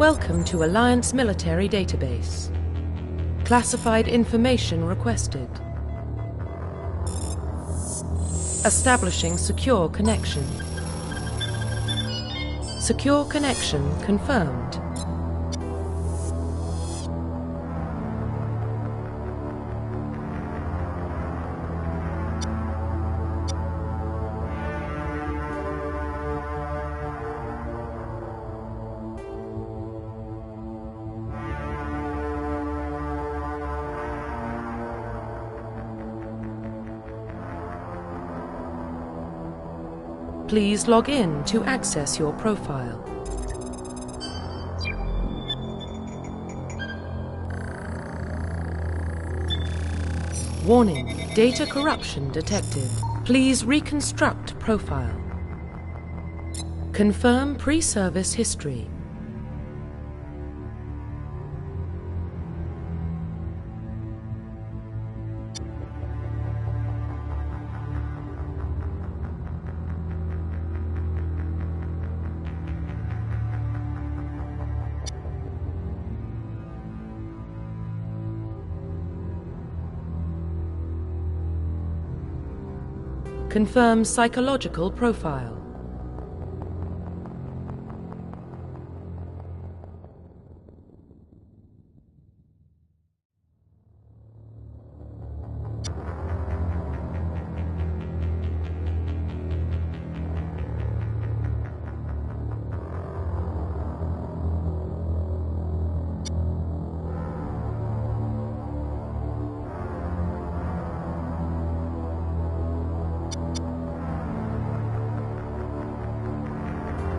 Welcome to Alliance Military Database. Classified information requested. Establishing secure connection. Secure connection confirmed. Please log in to access your profile. Warning, data corruption detected. Please reconstruct profile. Confirm pre-service history. Confirm psychological profile.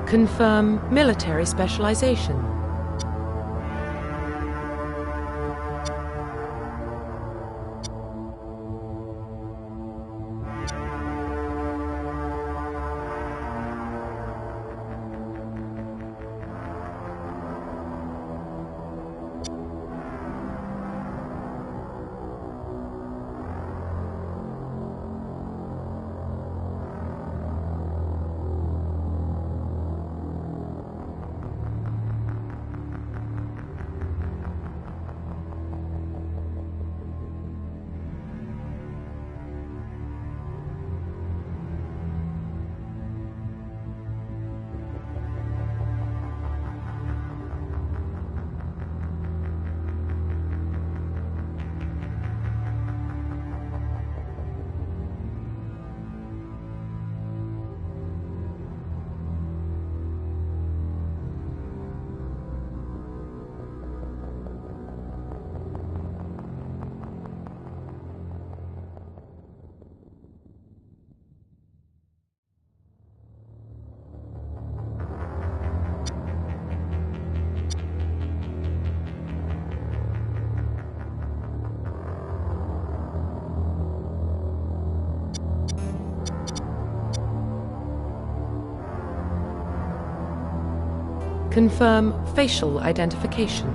Confirm military specialization. Confirm facial identification.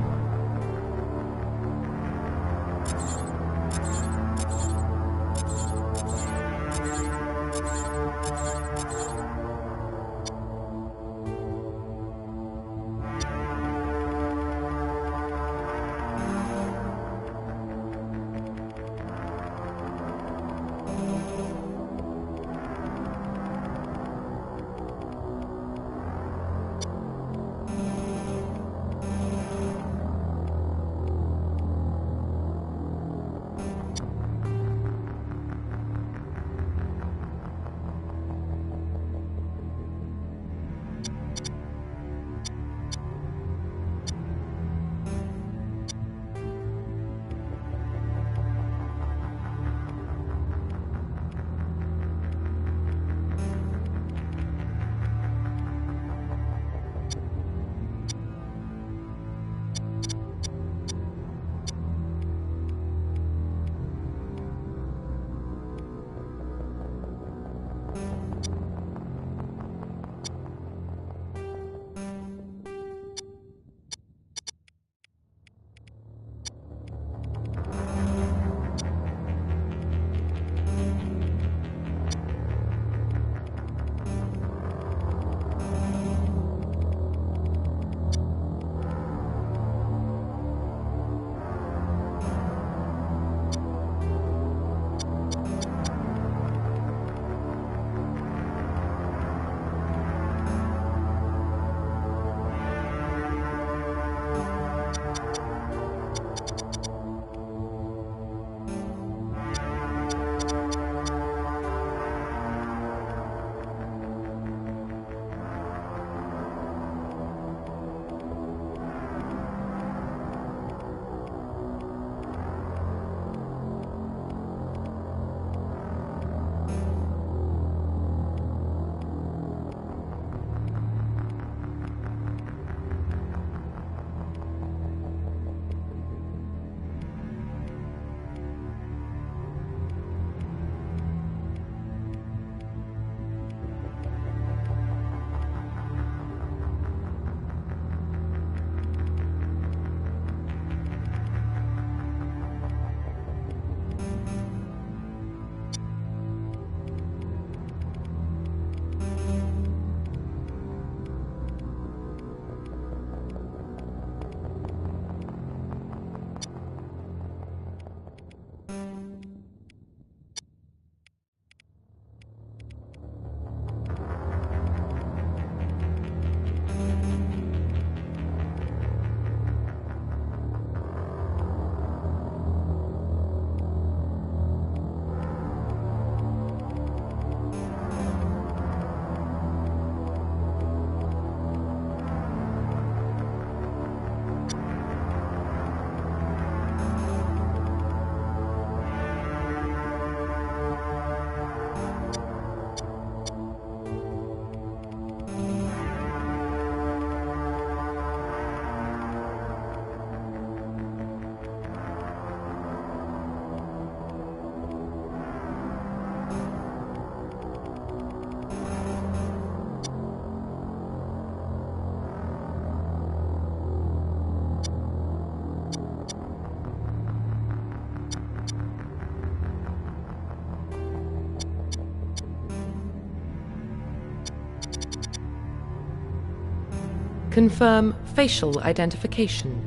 Confirm facial identification.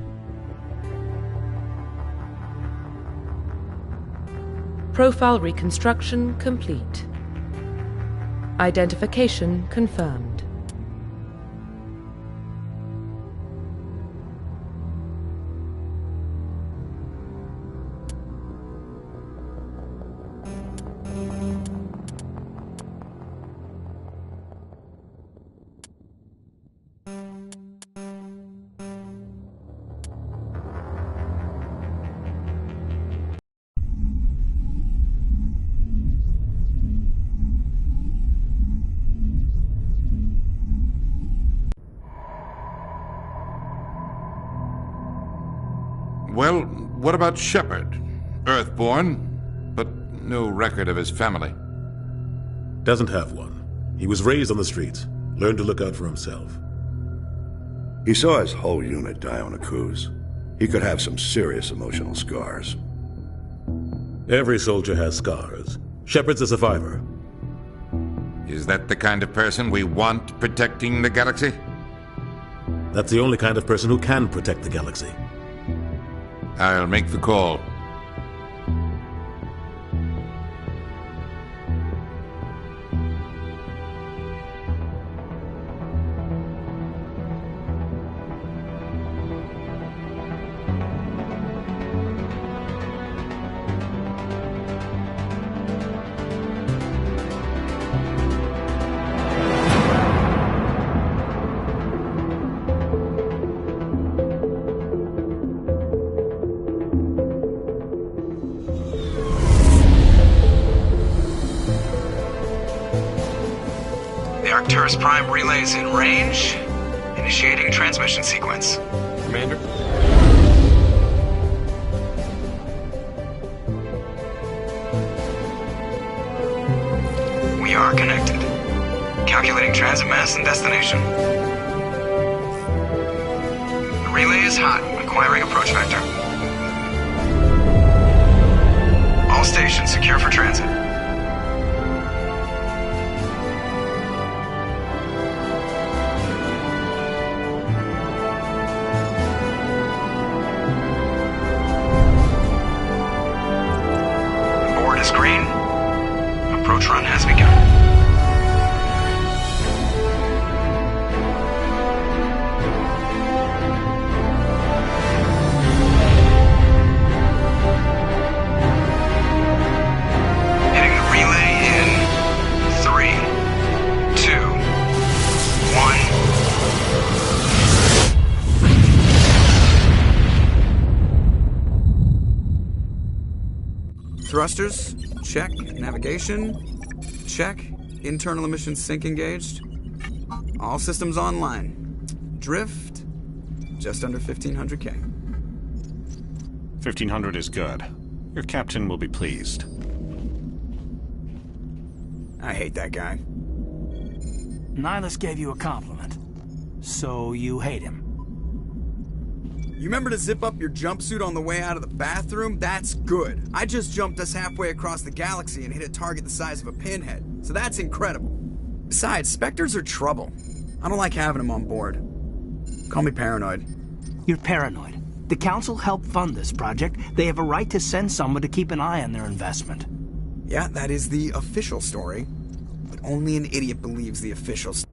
Profile reconstruction complete. Identification confirmed. Well, what about Shepard? Earthborn, but no record of his family. Doesn't have one. He was raised on the streets. Learned to look out for himself. He saw his whole unit die on a cruise. He could have some serious emotional scars. Every soldier has scars. Shepard's a survivor. Is that the kind of person we want protecting the galaxy? That's the only kind of person who can protect the galaxy. I'll make the call. Arcturus Prime relays in range. Initiating transmission sequence. Commander? We are connected. Calculating transit mass and destination. The relay is hot. Acquiring approach vector. All stations secure for transit. Green. Approach run has begun. Hitting the relay in 3, 2, 1. Thrusters. Check. Navigation. Check. Internal emissions sync engaged. All systems online. Drift. Just under 1,500K. 1,500 is good. Your captain will be pleased. I hate that guy. Nihilus gave you a compliment. So you hate him. You remember to zip up your jumpsuit on the way out of the bathroom? That's good. I just jumped us halfway across the galaxy and hit a target the size of a pinhead. So that's incredible. Besides, Spectres are trouble. I don't like having them on board. Call me paranoid. You're paranoid. The Council helped fund this project. They have a right to send someone to keep an eye on their investment. Yeah, that is the official story. But only an idiot believes the official story.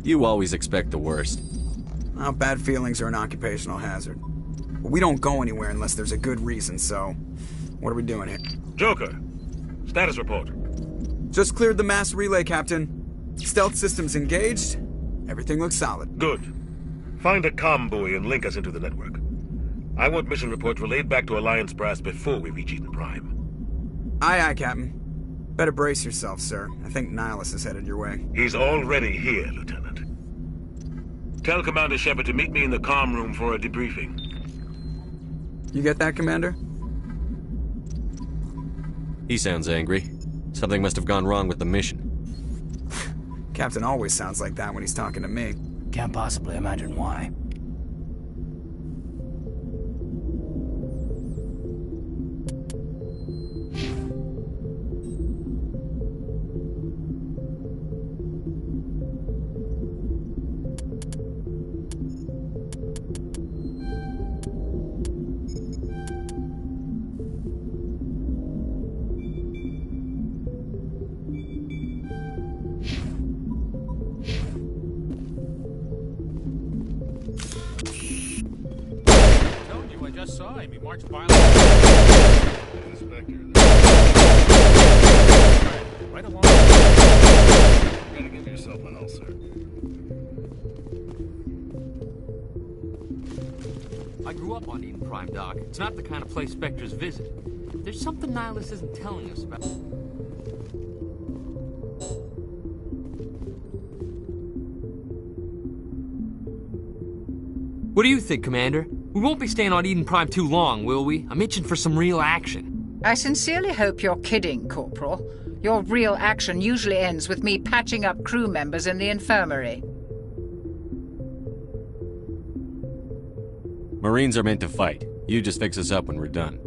You always expect the worst. Well, bad feelings are an occupational hazard. But we don't go anywhere unless there's a good reason, so... What are we doing here? Joker, status report. Just cleared the mass relay, Captain. Stealth systems engaged. Everything looks solid. Good. Find a comm buoy and link us into the network. I want mission reports relayed back to Alliance Brass before we reach Eden Prime. Aye, aye, Captain. Better brace yourself, sir. I think Nihilus is headed your way. He's already here, Lieutenant. Tell Commander Shepard to meet me in the comm room for a debriefing. You get that, Commander? He sounds angry. Something must have gone wrong with the mission. Captain always sounds like that when he's talking to me. Can't possibly imagine why. He marched violently. Right along. You gotta give yourself an ulcer. I grew up on Eden Prime, Doc. It's not the kind of place Spectres visit. There's something Nihilus isn't telling us about. What do you think, Commander? We won't be staying on Eden Prime too long, will we? I'm itching for some real action. I sincerely hope you're kidding, Corporal. Your real action usually ends with me patching up crew members in the infirmary. Marines are meant to fight. You just fix us up when we're done.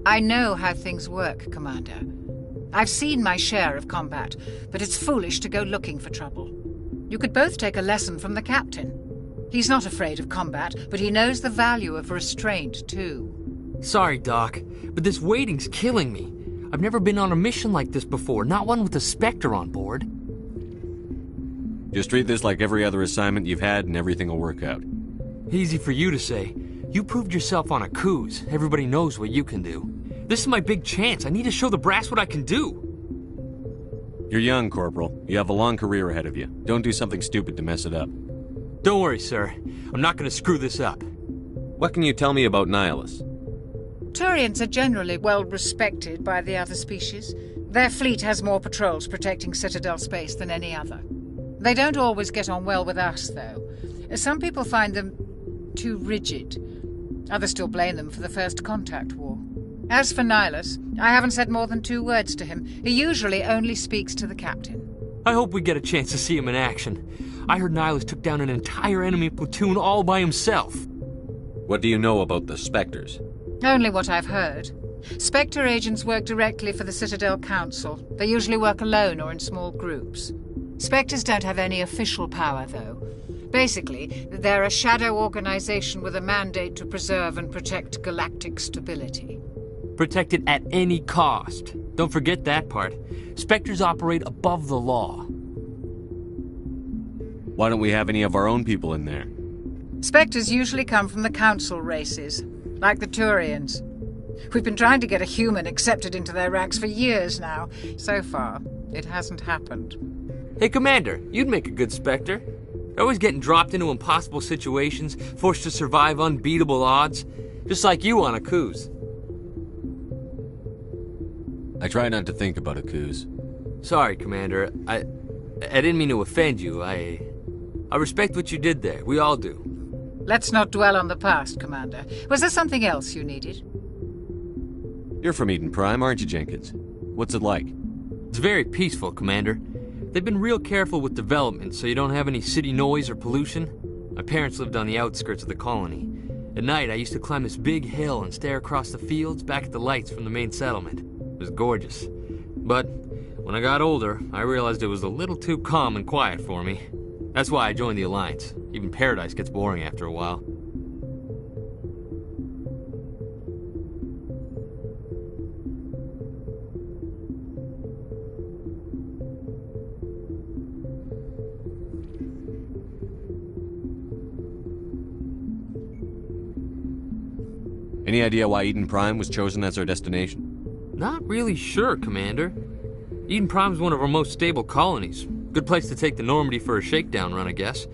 I know how things work, Commander. I've seen my share of combat, but it's foolish to go looking for trouble. You could both take a lesson from the Captain. He's not afraid of combat, but he knows the value of restraint, too. Sorry, Doc, but this waiting's killing me. I've never been on a mission like this before, not one with a Spectre on board. Just treat this like every other assignment you've had and everything will work out. Easy for you to say. You proved yourself on Akuz. Everybody knows what you can do. This is my big chance. I need to show the brass what I can do. You're young, Corporal. You have a long career ahead of you. Don't do something stupid to mess it up. Don't worry, sir. I'm not going to screw this up. What can you tell me about Nihilus? Turians are generally well respected by the other species. Their fleet has more patrols protecting Citadel space than any other. They don't always get on well with us, though. Some people find them too rigid. Others still blame them for the First Contact War. As for Nihilus, I haven't said more than 2 words to him. He usually only speaks to the Captain. I hope we get a chance to see him in action. I heard Nihilus took down an entire enemy platoon all by himself. What do you know about the Spectres? Only what I've heard. Spectre agents work directly for the Citadel Council. They usually work alone or in small groups. Spectres don't have any official power, though. Basically, they're a shadow organization with a mandate to preserve and protect galactic stability. Protect it at any cost. Don't forget that part. Spectres operate above the law. Why don't we have any of our own people in there? Spectres usually come from the Council races, like the Turians. We've been trying to get a human accepted into their ranks for years now. So far, it hasn't happened. Hey, Commander, you'd make a good Spectre. You're always getting dropped into impossible situations, forced to survive unbeatable odds. Just like you on Akuz. I try not to think about Akuz. Sorry, Commander. I didn't mean to offend you. I respect what you did there. We all do. Let's not dwell on the past, Commander. Was there something else you needed? You're from Eden Prime, aren't you, Jenkins? What's it like? It's very peaceful, Commander. They've been real careful with development, so you don't have any city noise or pollution. My parents lived on the outskirts of the colony. At night, I used to climb this big hill and stare across the fields back at the lights from the main settlement. It was gorgeous. But when I got older, I realized it was a little too calm and quiet for me. That's why I joined the Alliance. Even Paradise gets boring after a while. Any idea why Eden Prime was chosen as our destination? Not really sure, Commander. Eden Prime's one of our most stable colonies. Good place to take the Normandy for a shakedown run, I guess.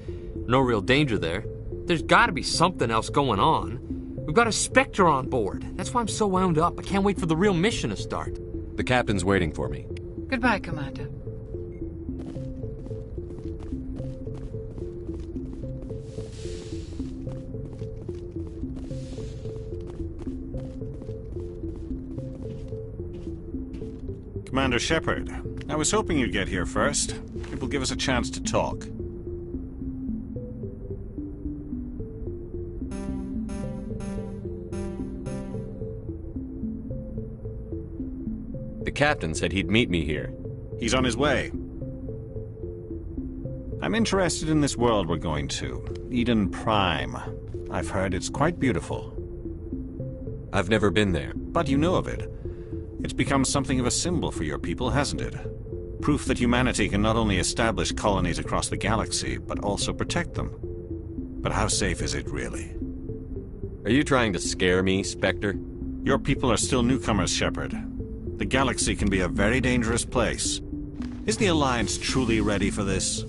No real danger there. There's gotta be something else going on. We've got a Spectre on board. That's why I'm so wound up. I can't wait for the real mission to start. The captain's waiting for me. Goodbye, Commander. Commander Shepard, I was hoping you'd get here first. It will give us a chance to talk. The captain said he'd meet me here. He's on his way. I'm interested in this world we're going to, Eden Prime. I've heard it's quite beautiful. I've never been there. But you know of it. It's become something of a symbol for your people, hasn't it? Proof that humanity can not only establish colonies across the galaxy, but also protect them. But how safe is it, really? Are you trying to scare me, Spectre? Your people are still newcomers, Shepard. The galaxy can be a very dangerous place. Is the Alliance truly ready for this?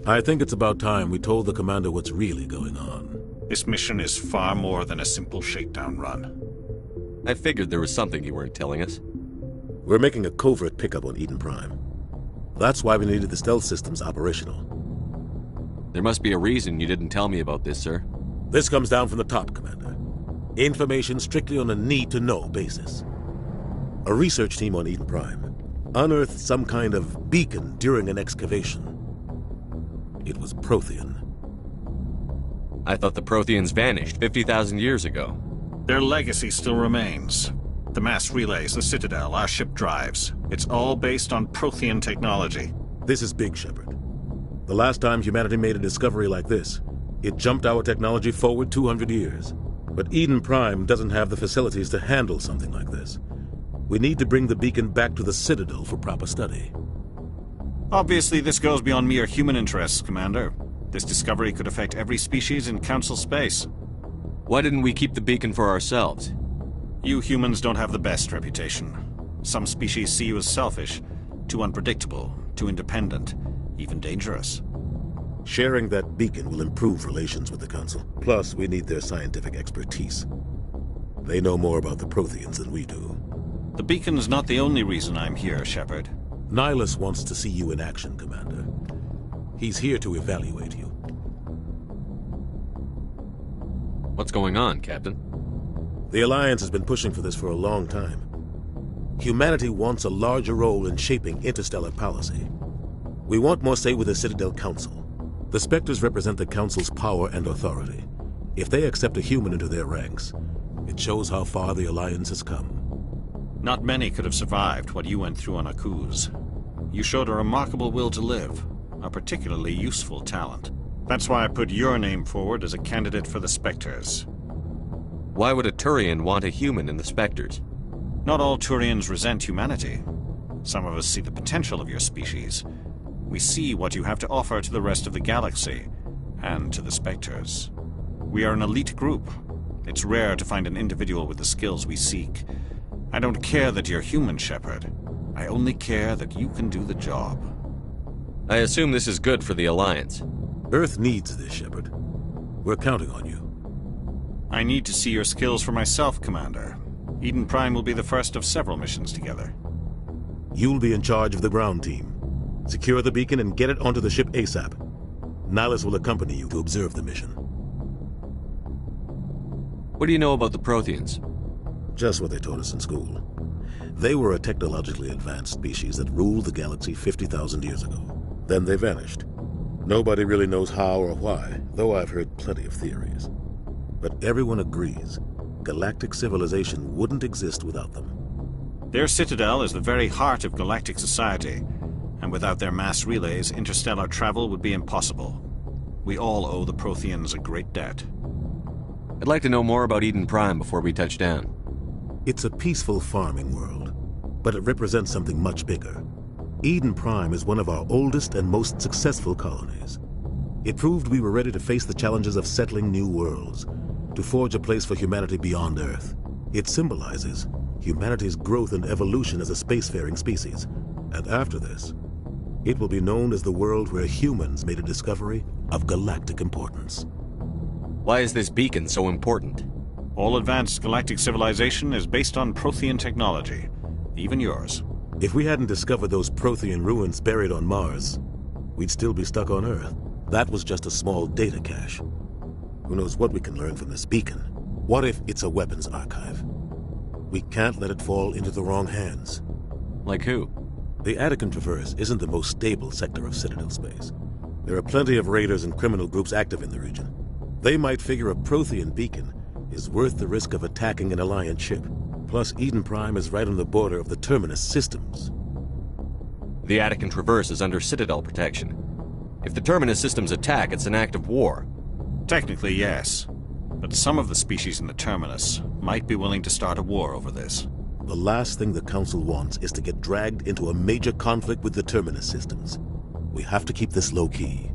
I think it's about time we told the commander what's really going on. This mission is far more than a simple shakedown run. I figured there was something you weren't telling us. We're making a covert pickup on Eden Prime. That's why we needed the stealth systems operational. There must be a reason you didn't tell me about this, sir. This comes down from the top, Commander. Information strictly on a need-to-know basis. A research team on Eden Prime unearthed some kind of beacon during an excavation. It was Prothean. I thought the Protheans vanished 50,000 years ago. Their legacy still remains. The mass relays, the Citadel, our ship drives. It's all based on Prothean technology. This is big, Shepard. The last time humanity made a discovery like this, it jumped our technology forward 200 years. But Eden Prime doesn't have the facilities to handle something like this. We need to bring the beacon back to the Citadel for proper study. Obviously, this goes beyond mere human interests, Commander. This discovery could affect every species in Council space. Why didn't we keep the beacon for ourselves? You humans don't have the best reputation. Some species see you as selfish, too unpredictable, too independent, even dangerous. Sharing that beacon will improve relations with the Council. Plus, we need their scientific expertise. They know more about the Protheans than we do. The beacon's not the only reason I'm here, Shepard. Nihilus wants to see you in action, Commander. He's here to evaluate you. What's going on, Captain? The Alliance has been pushing for this for a long time. Humanity wants a larger role in shaping interstellar policy. We want more say with the Citadel Council. The Spectres represent the Council's power and authority. If they accept a human into their ranks, it shows how far the Alliance has come. Not many could have survived what you went through on Akuz. You showed a remarkable will to live, a particularly useful talent. That's why I put your name forward as a candidate for the Spectres. Why would a Turian want a human in the Spectres? Not all Turians resent humanity. Some of us see the potential of your species. We see what you have to offer to the rest of the galaxy, and to the Spectres. We are an elite group. It's rare to find an individual with the skills we seek. I don't care that you're human, Shepard. I only care that you can do the job. I assume this is good for the Alliance. Earth needs this, Shepard. We're counting on you. I need to see your skills for myself, Commander. Eden Prime will be the first of several missions together. You'll be in charge of the ground team. Secure the beacon and get it onto the ship ASAP. Nihilus will accompany you to observe the mission. What do you know about the Protheans? Just what they taught us in school. They were a technologically advanced species that ruled the galaxy 50,000 years ago. Then they vanished. Nobody really knows how or why, though I've heard plenty of theories. But everyone agrees, galactic civilization wouldn't exist without them. Their citadel is the very heart of galactic society, and without their mass relays, interstellar travel would be impossible. We all owe the Protheans a great debt. I'd like to know more about Eden Prime before we touch down. It's a peaceful farming world, but it represents something much bigger. Eden Prime is one of our oldest and most successful colonies. It proved we were ready to face the challenges of settling new worlds. to forge a place for humanity beyond Earth. It symbolizes humanity's growth and evolution as a spacefaring species. And after this, it will be known as the world where humans made a discovery of galactic importance. Why is this beacon so important? All advanced galactic civilization is based on Prothean technology, even yours. If we hadn't discovered those Prothean ruins buried on Mars, we'd still be stuck on Earth. That was just a small data cache. Who knows what we can learn from this beacon? What if it's a weapons archive? We can't let it fall into the wrong hands. Like who? The Attican Traverse isn't the most stable sector of Citadel space. There are plenty of raiders and criminal groups active in the region. They might figure a Prothean beacon is worth the risk of attacking an Alliance ship. Plus, Eden Prime is right on the border of the Terminus systems. The Attican Traverse is under Citadel protection. If the Terminus systems attack, it's an act of war. Technically, yes. But some of the species in the Terminus might be willing to start a war over this. The last thing the Council wants is to get dragged into a major conflict with the Terminus systems. We have to keep this low-key.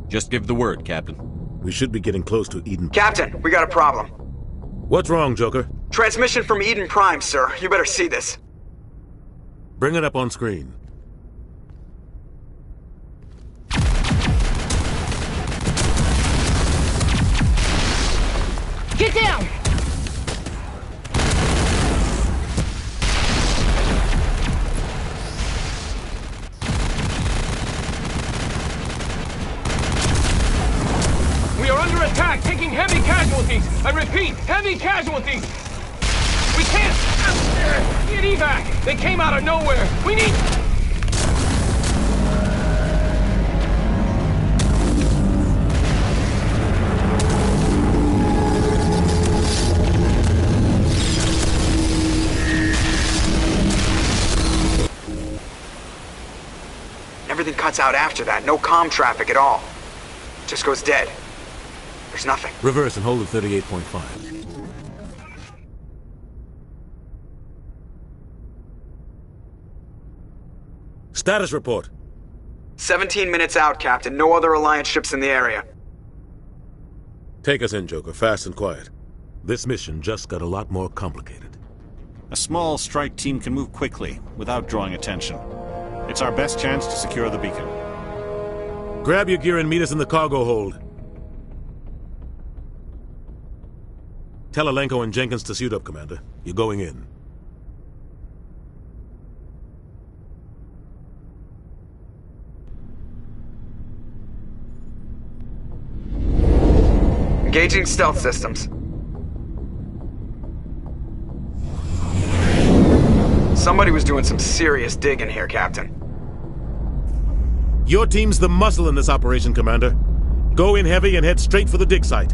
Just give the word, Captain. We should be getting close to Eden. Captain, we got a problem. What's wrong, Joker? Transmission from Eden Prime, sir. You better see this. Bring it up on screen. Get down! We are under attack, taking heavy casualties. I repeat, heavy casualties. We can't get evac. They came out of nowhere. We need... Everything cuts out after that. No comm traffic at all. Just goes dead. There's nothing. Reverse and hold at 38.5. Status report. 17 minutes out, Captain. No other Alliance ships in the area. Take us in, Joker, fast and quiet. This mission just got a lot more complicated. A small strike team can move quickly, without drawing attention. It's our best chance to secure the beacon. Grab your gear and meet us in the cargo hold. Tell Alenko and Jenkins to suit up, Commander. You're going in. Engaging stealth systems. Somebody was doing some serious digging here, Captain. Your team's the muscle in this operation, Commander. Go in heavy and head straight for the dig site.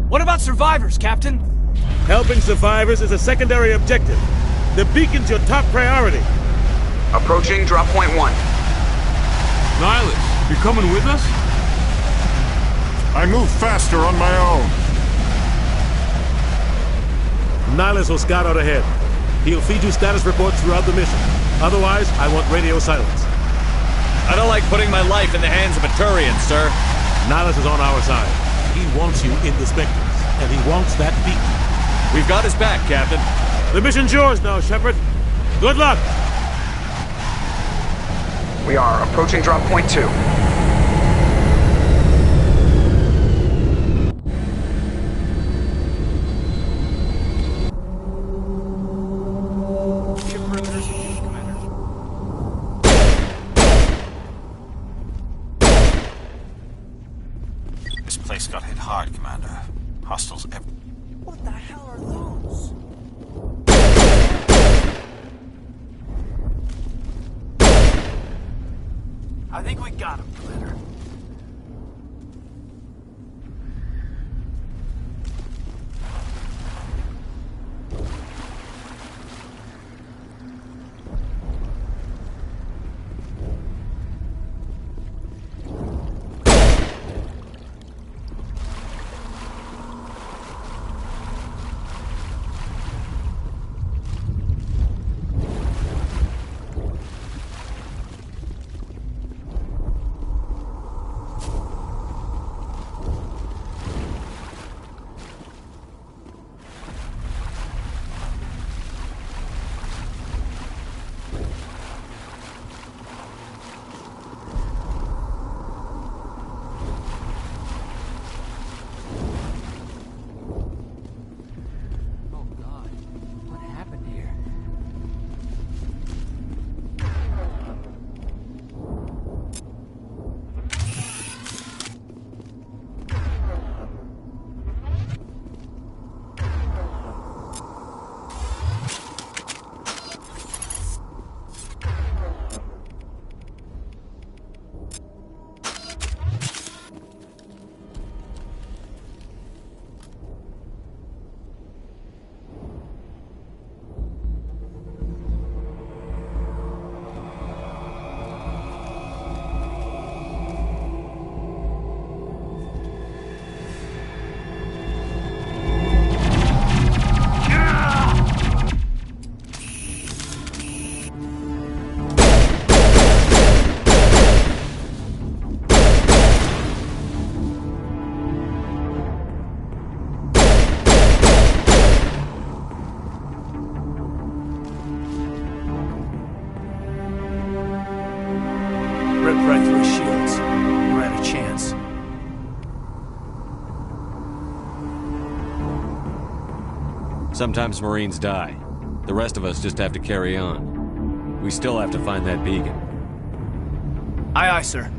What about survivors, Captain? Helping survivors is a secondary objective. The beacon's your top priority. Approaching drop point 1. Nihilus, you coming with us? I move faster on my own. Nihilus will scout out ahead. He'll feed you status reports throughout the mission. Otherwise, I want radio silence. I don't like putting my life in the hands of a Turian, sir. Nihilus is on our side. He wants you in the Spectres, and he wants that beacon. We've got his back, Captain. The mission's yours now, Shepard. Good luck! We are approaching drop point 2. This place got hit hard, Commander. Hostiles everywhere. What the hell are those? I think we got him, Commander. right through his shields. We're at a chance. Sometimes Marines die. The rest of us just have to carry on. We still have to find that beacon. Aye, aye, sir.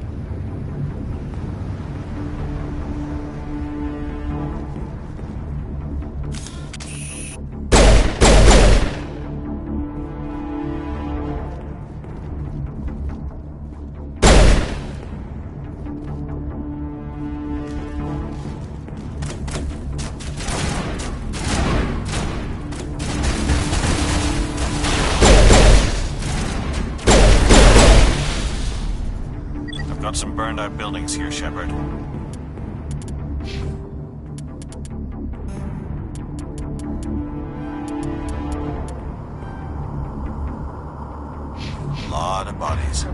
Got some burned out buildings here, Shepard. Lot of bodies.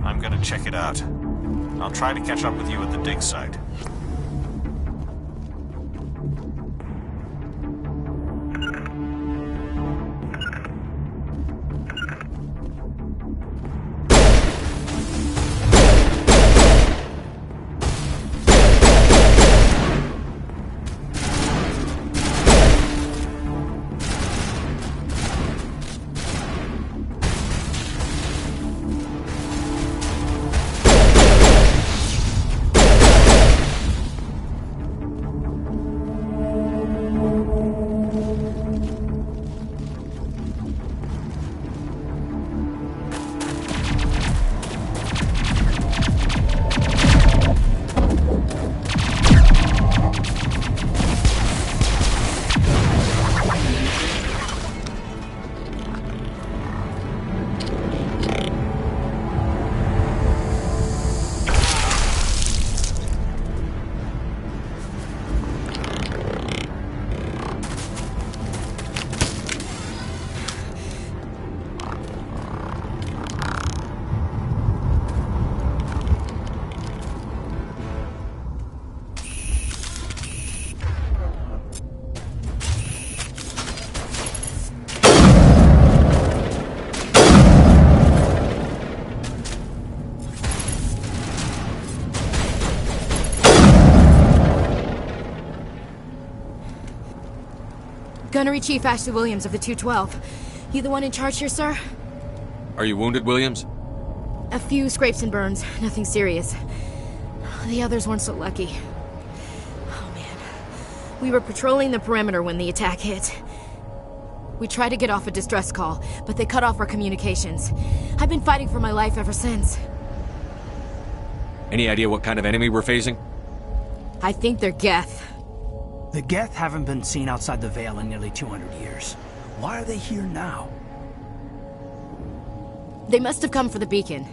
I'm gonna check it out. I'll try to catch up with you at the dig site. Gunnery Chief Ashley Williams of the 212. You the one in charge here, sir? Are you wounded, Williams? A few scrapes and burns, nothing serious. The others weren't so lucky. Oh man. We were patrolling the perimeter when the attack hit. We tried to get off a distress call, but they cut off our communications. I've been fighting for my life ever since. Any idea what kind of enemy we're facing? I think they're Geth. The Geth haven't been seen outside the Veil in nearly 200 years. Why are they here now? They must have come for the beacon.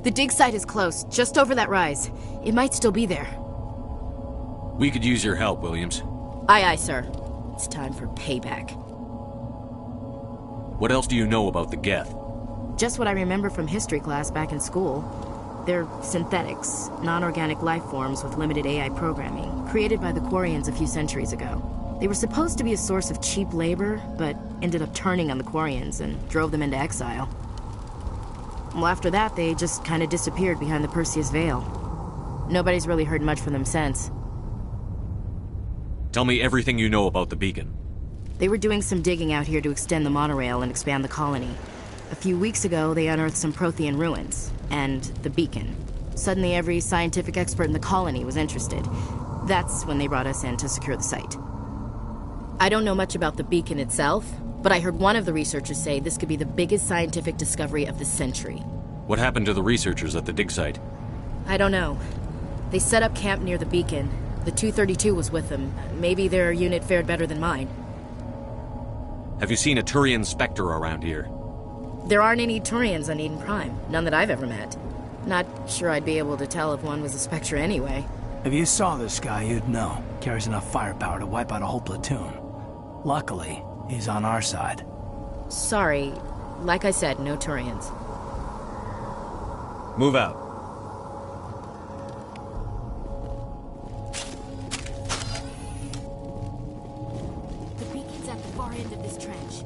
The dig site is close, just over that rise. It might still be there. We could use your help, Williams. Aye, aye, sir. It's time for payback. What else do you know about the Geth? Just what I remember from history class back in school. They're synthetics, non-organic life forms with limited AI programming, created by the Quarians a few centuries ago. They were supposed to be a source of cheap labor, but ended up turning on the Quarians and drove them into exile. Well, after that, they just kind of disappeared behind the Perseus Veil. Nobody's really heard much from them since. Tell me everything you know about the beacon. They were doing some digging out here to extend the monorail and expand the colony. A few weeks ago, they unearthed some Prothean ruins, and the beacon. Suddenly, every scientific expert in the colony was interested. That's when they brought us in to secure the site. I don't know much about the beacon itself, but I heard one of the researchers say this could be the biggest scientific discovery of the century. What happened to the researchers at the dig site? I don't know. They set up camp near the beacon. The 232 was with them. Maybe their unit fared better than mine. Have you seen a Turian Spectre around here? There aren't any Turians on Eden Prime. None that I've ever met. Not sure I'd be able to tell if one was a Spectre anyway. If you saw this guy, you'd know. Carries enough firepower to wipe out a whole platoon. Luckily, he's on our side. Sorry. Like I said, no Turians. Move out. The beacon's at the far end of this trench.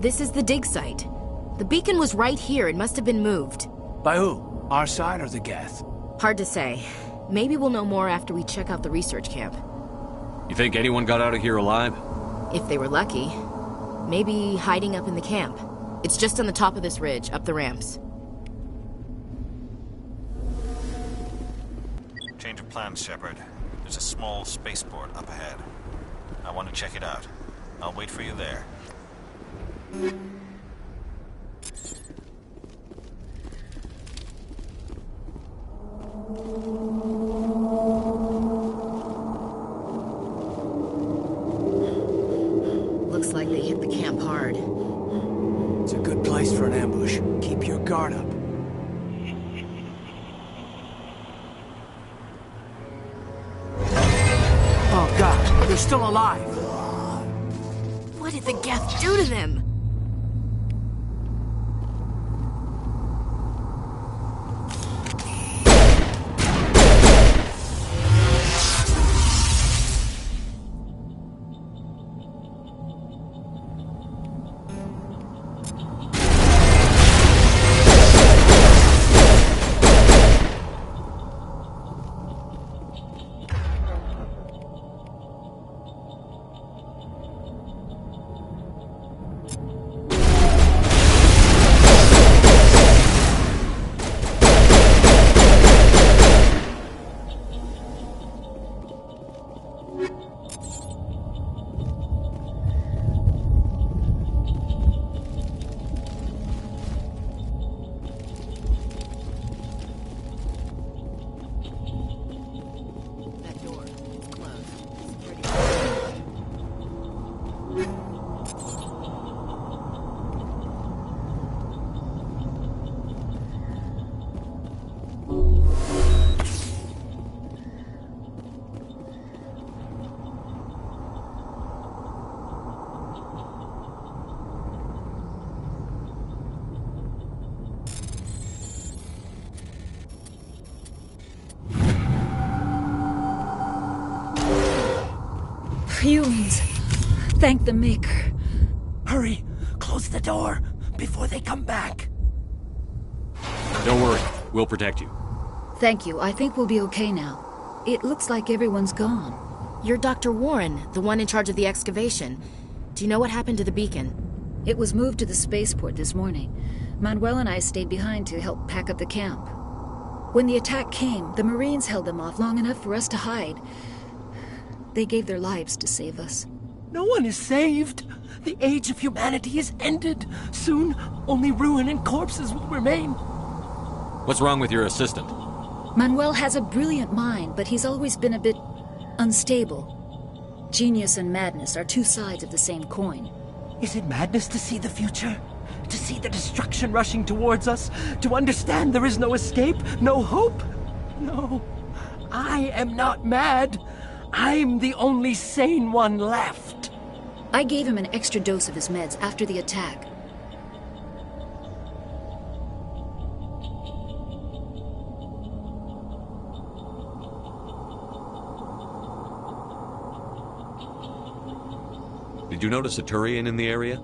This is the dig site. The beacon was right here. It must have been moved. By who? Our side or the Geth? Hard to say. Maybe we'll know more after we check out the research camp. You think anyone got out of here alive? If they were lucky. Maybe hiding up in the camp. It's just on the top of this ridge, up the ramps. Change of plans, Shepard. There's a small spaceport up ahead. I want to check it out. I'll wait for you there. Looks like they hit the camp hard. It's a good place for an ambush. Keep your guard up. Oh God, they're still alive! What did the Geth do to them? Fumes. Thank the Maker. Hurry! Close the door before they come back. Don't worry. We'll protect you. Thank you. I think we'll be okay now. It looks like everyone's gone. You're Dr. Warren, the one in charge of the excavation. Do you know what happened to the beacon? It was moved to the spaceport this morning. Manuel and I stayed behind to help pack up the camp. When the attack came, the Marines held them off long enough for us to hide. They gave their lives to save us. No one is saved. The age of humanity is ended. Soon, only ruin and corpses will remain. What's wrong with your assistant? Manuel has a brilliant mind, but he's always been a bit unstable. Genius and madness are two sides of the same coin. Is it madness to see the future? To see the destruction rushing towards us? To understand there is no escape? No hope? No. I am not mad. I'm the only sane one left. I gave him an extra dose of his meds after the attack. Did you notice a Turian in the area?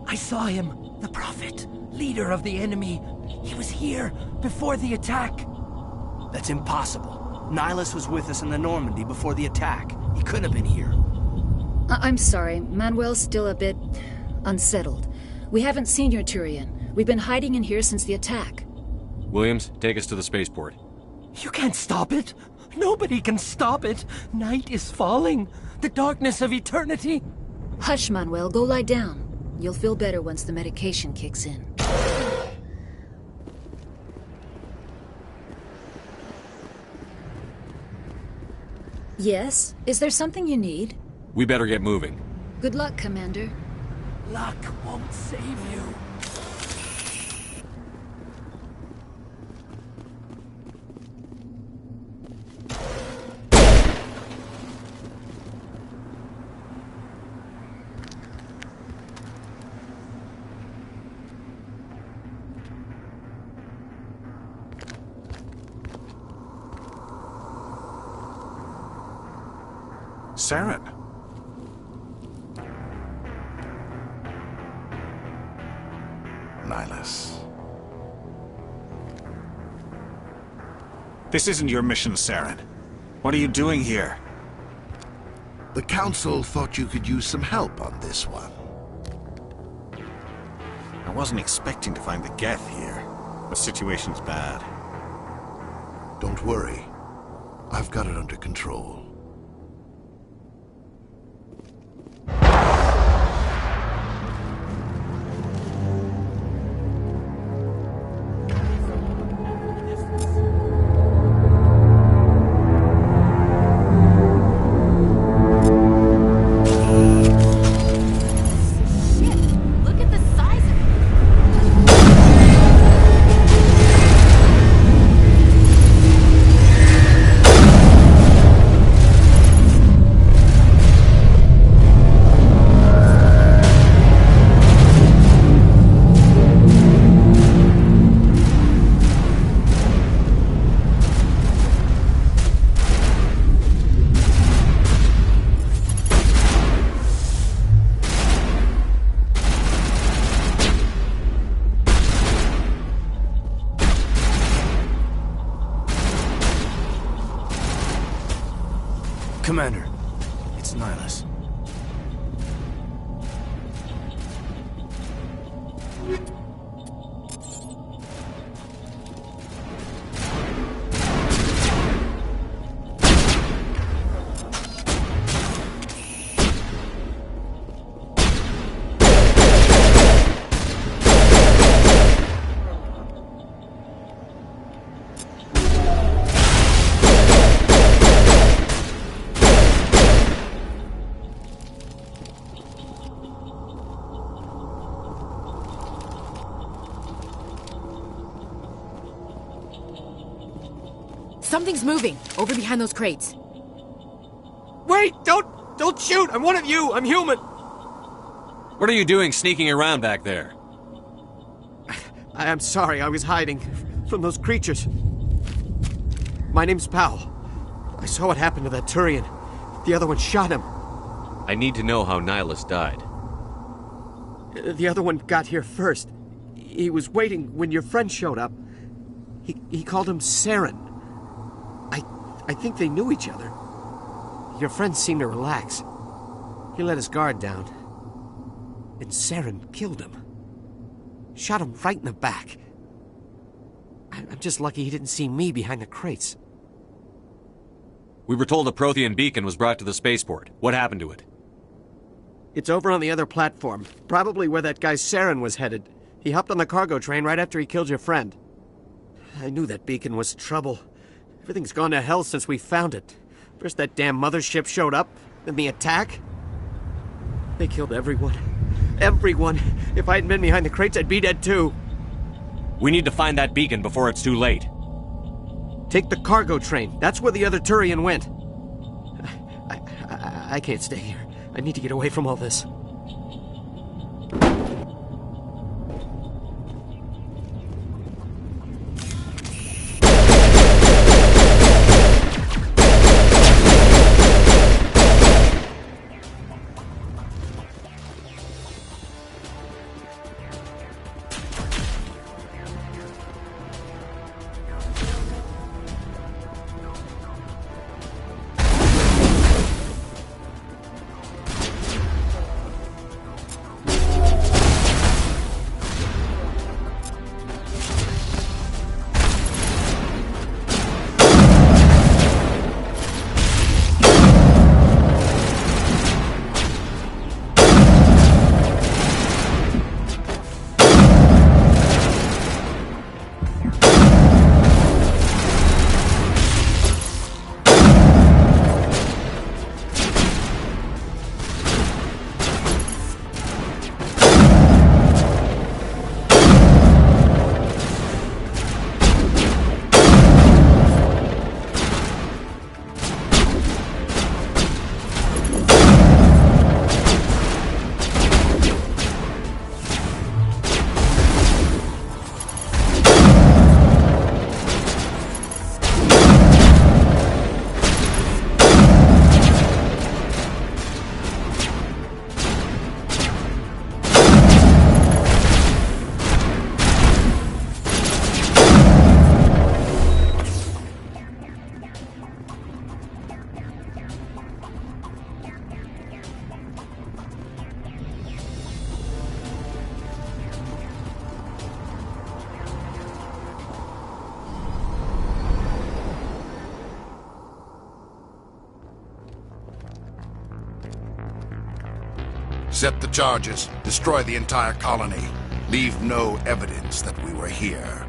I saw him. The Prophet. Leader of the enemy. He was here before the attack. That's impossible. Nihilus was with us in the Normandy before the attack. He couldn't have been here. I'm sorry. Manuel's still a bit unsettled. We haven't seen your Turian. We've been hiding in here since the attack. Williams, take us to the spaceport. You can't stop it. Nobody can stop it. Night is falling. The darkness of eternity. Hush, Manuel. Go lie down. You'll feel better once the medication kicks in. Yes? Is there something you need? We better get moving. Good luck, Commander. Luck won't save you. Saren. Yes. This isn't your mission, Saren. What are you doing here? The Council thought you could use some help on this one. I wasn't expecting to find the Geth here. The situation's bad. Don't worry. I've got it under control. Commander, it's Nihilus. Something's moving, over behind those crates. Wait! Don't shoot! I'm one of you! I'm human! What are you doing sneaking around back there? I'm sorry, I was hiding from those creatures. My name's Powell. I saw what happened to that Turian. The other one shot him. I need to know how Nihilus died. The other one got here first. He was waiting when your friend showed up. He called him Saren. I think they knew each other. Your friend seemed to relax. He let his guard down. And Saren killed him. Shot him right in the back. I'm just lucky he didn't see me behind the crates. We were told a Prothean beacon was brought to the spaceport. What happened to it? It's over on the other platform. Probably where that guy Saren was headed. He hopped on the cargo train right after he killed your friend. I knew that beacon was trouble. Everything's gone to hell since we found it. First that damn mothership showed up, then the attack. They killed everyone. Everyone. If I hadn't been behind the crates, I'd be dead too. We need to find that beacon before it's too late. Take the cargo train. That's where the other Turian went. I can't stay here. I need to get away from all this. Set the charges. Destroy the entire colony. Leave no evidence that we were here.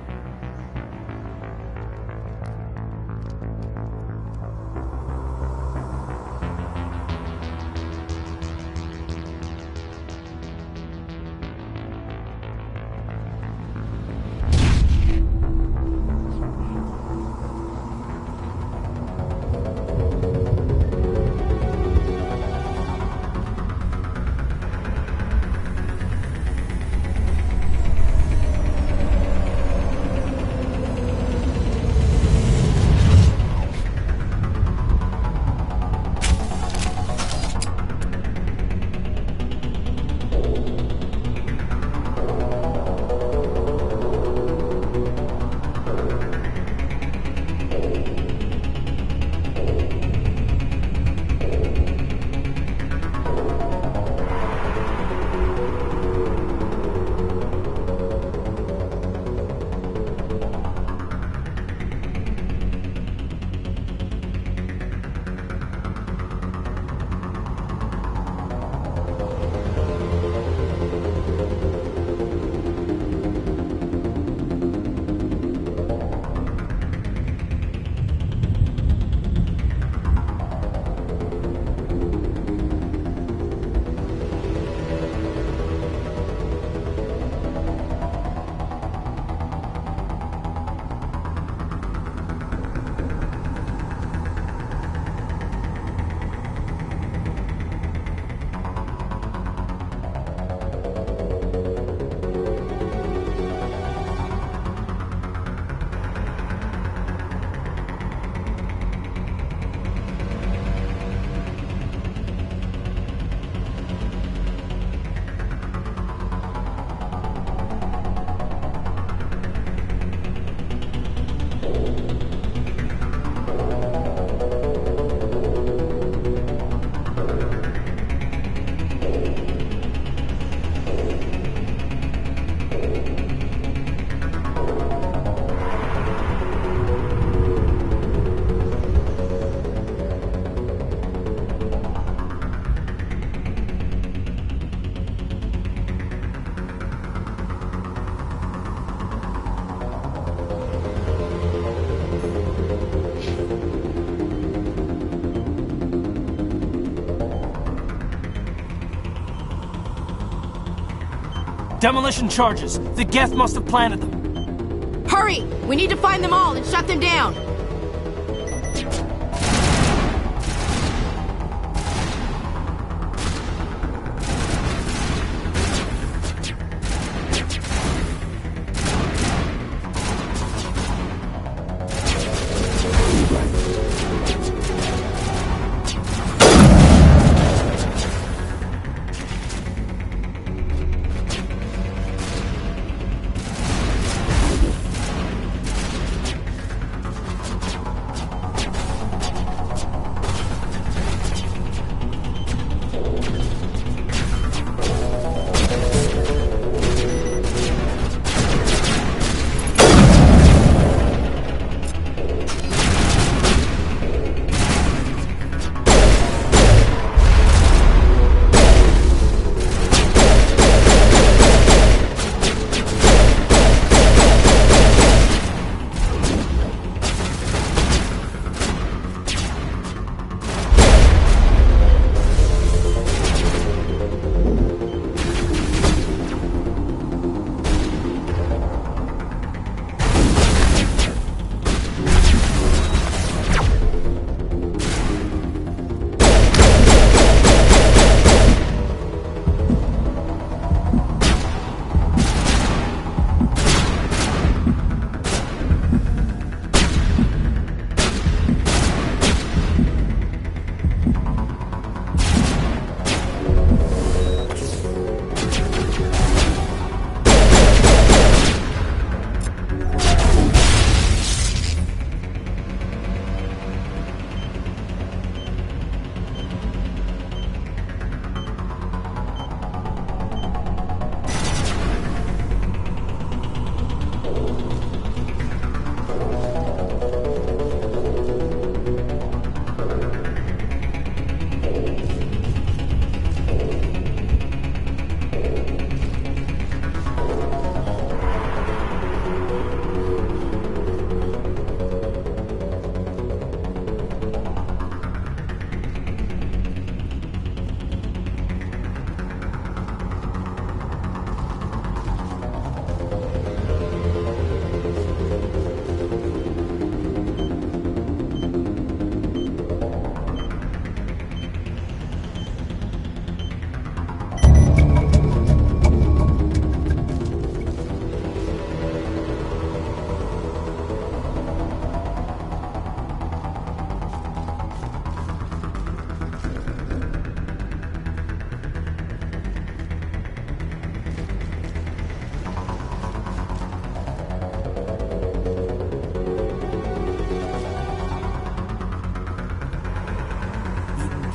Demolition charges. The Geth must have planted them. Hurry! We need to find them all and shut them down!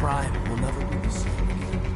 Prime will never be the same again.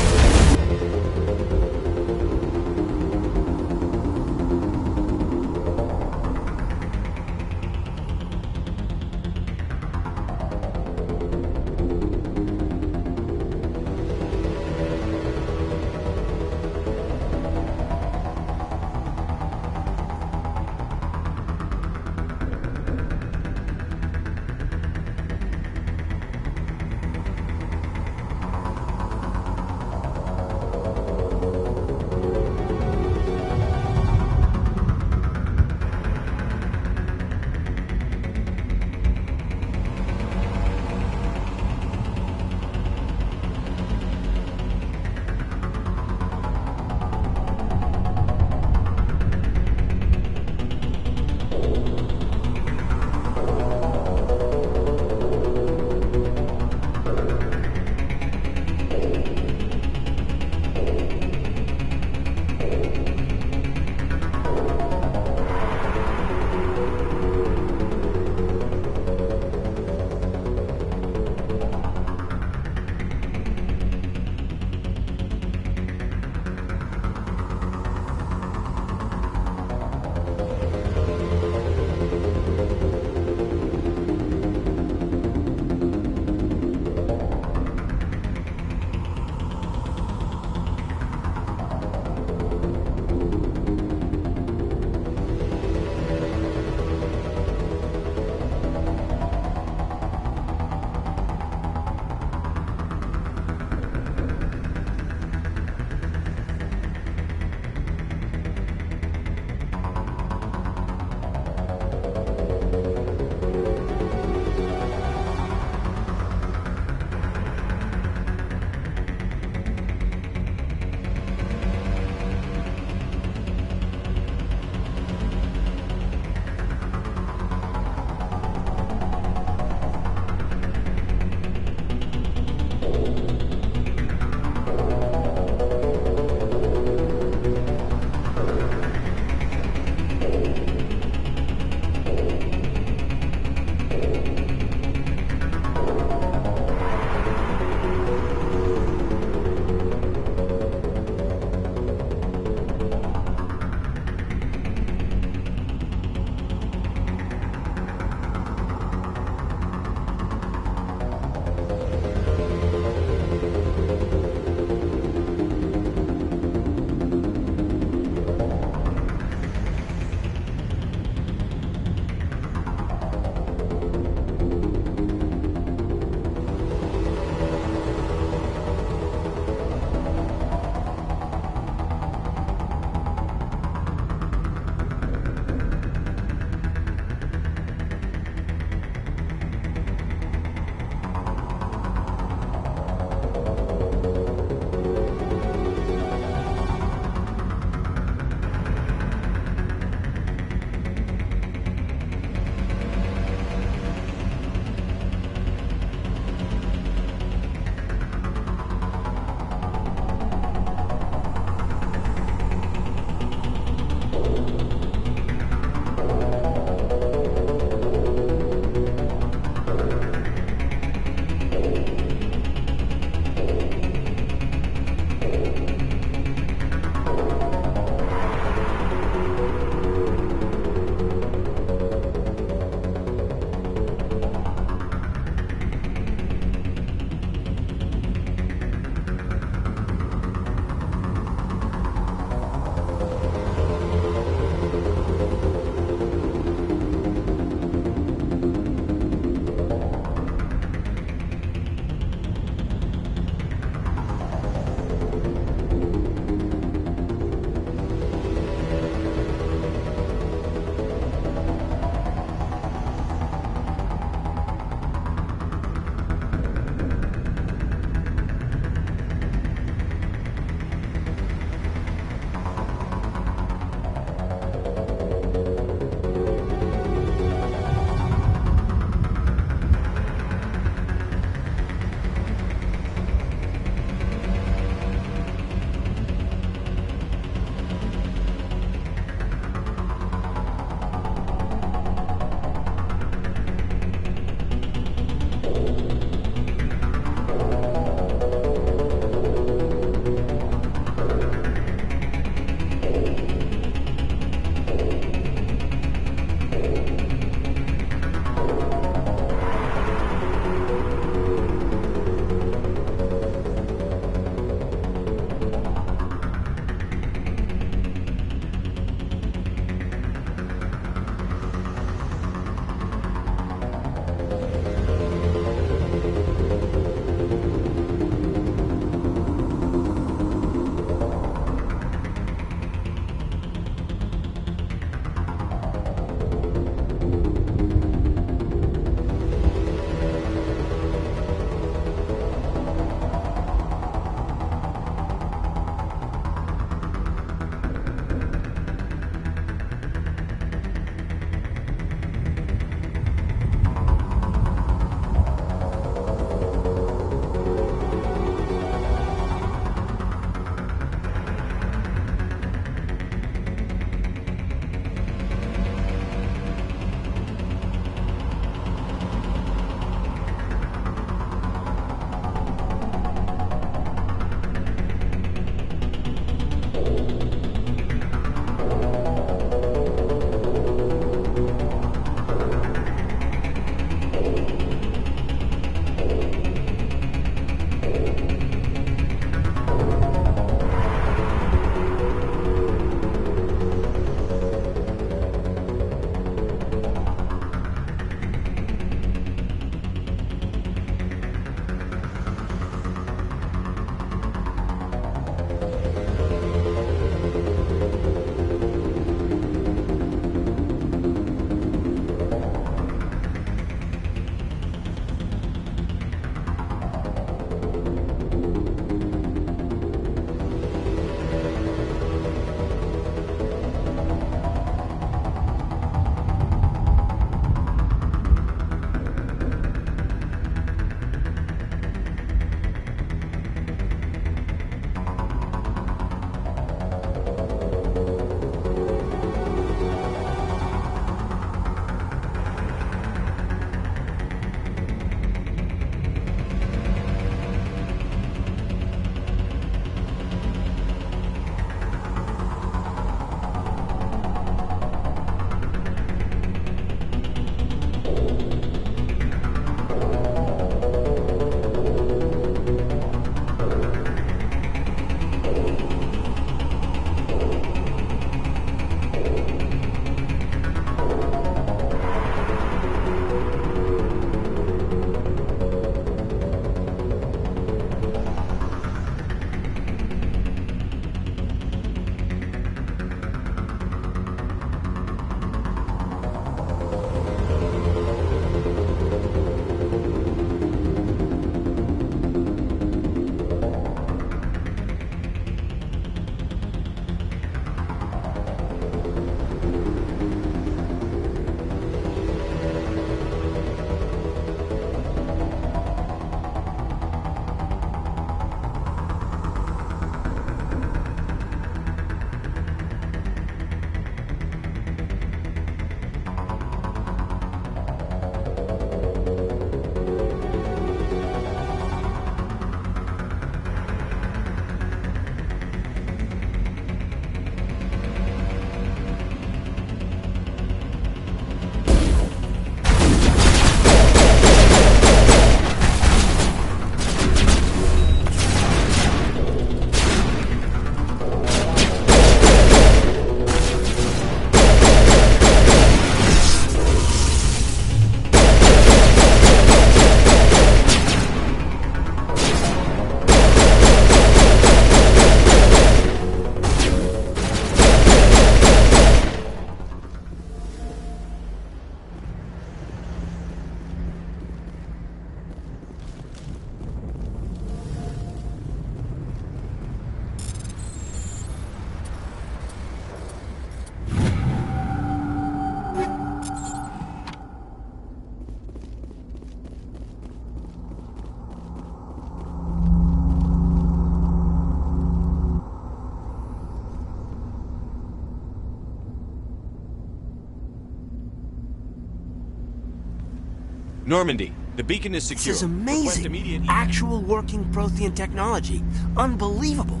Normandy, the beacon is secure. This is amazing. Actual working Prothean technology. Unbelievable.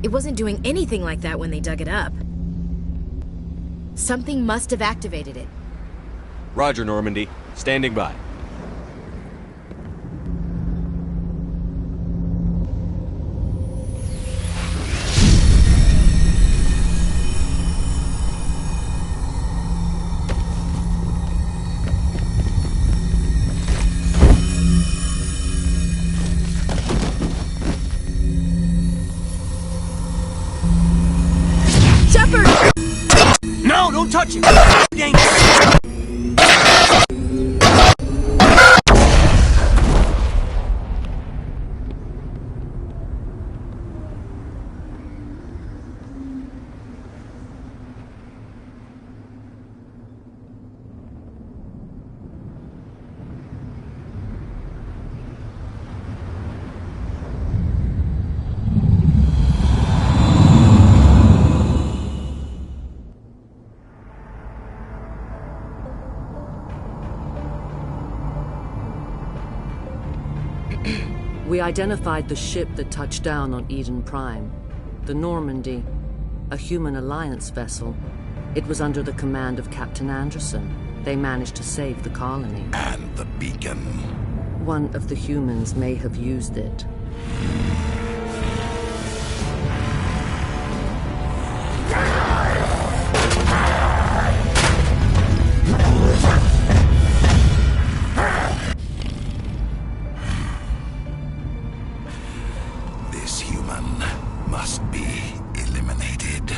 It wasn't doing anything like that when they dug it up. Something must have activated it. Roger, Normandy. Standing by. No, don't touch it! Dangerous! We identified the ship that touched down on Eden Prime. The Normandy, a human alliance vessel. It was under the command of Captain Anderson. They managed to save the colony. And the beacon. One of the humans may have used it. This human must be eliminated.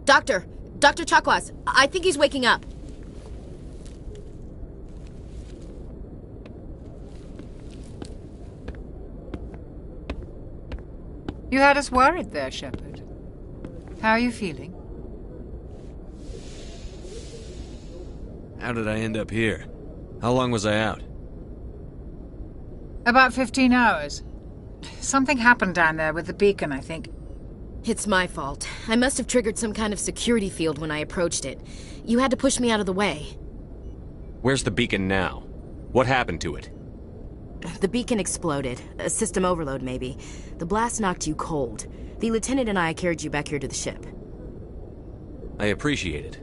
Dr. Chakwas, I think he's waking up. You had us worried there, Shepard. How are you feeling? How did I end up here? How long was I out? About 15 hours. Something happened down there with the beacon, I think. It's my fault. I must have triggered some kind of security field when I approached it. You had to push me out of the way. Where's the beacon now? What happened to it? The beacon exploded. A system overload, maybe. The blast knocked you cold. The lieutenant and I carried you back here to the ship. I appreciate it.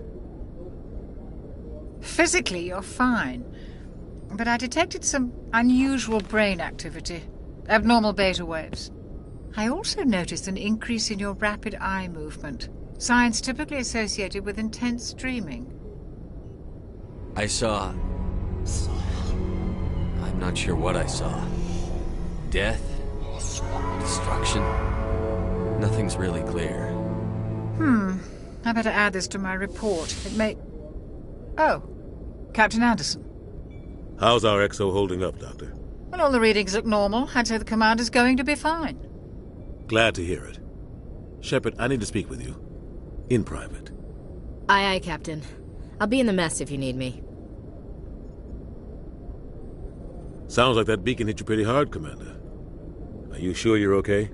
Physically, you're fine. But I detected some unusual brain activity. Abnormal beta waves. I also noticed an increase in your rapid eye movement. Signs typically associated with intense dreaming. I saw... I'm not sure what I saw. Death? Destruction? Nothing's really clear. I better add this to my report. It may... Oh, Captain Anderson. How's our XO holding up, Doctor? Well, all the readings look normal. I'd say the commander's going to be fine. Glad to hear it. Shepard, I need to speak with you. In private. Aye, aye, Captain. I'll be in the mess if you need me. Sounds like that beacon hit you pretty hard, Commander. Are you sure you're okay?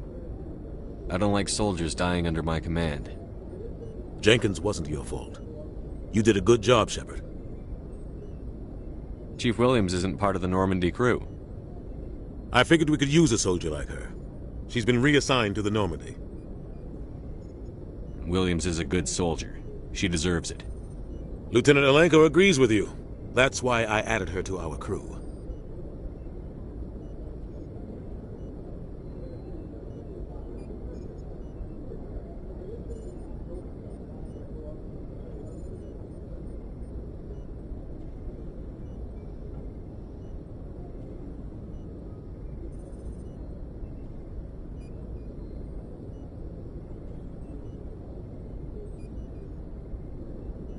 I don't like soldiers dying under my command. Jenkins wasn't your fault. You did a good job, Shepard. Chief Williams isn't part of the Normandy crew. I figured we could use a soldier like her. She's been reassigned to the Normandy. Williams is a good soldier. She deserves it. Lieutenant Alenko agrees with you. That's why I added her to our crew.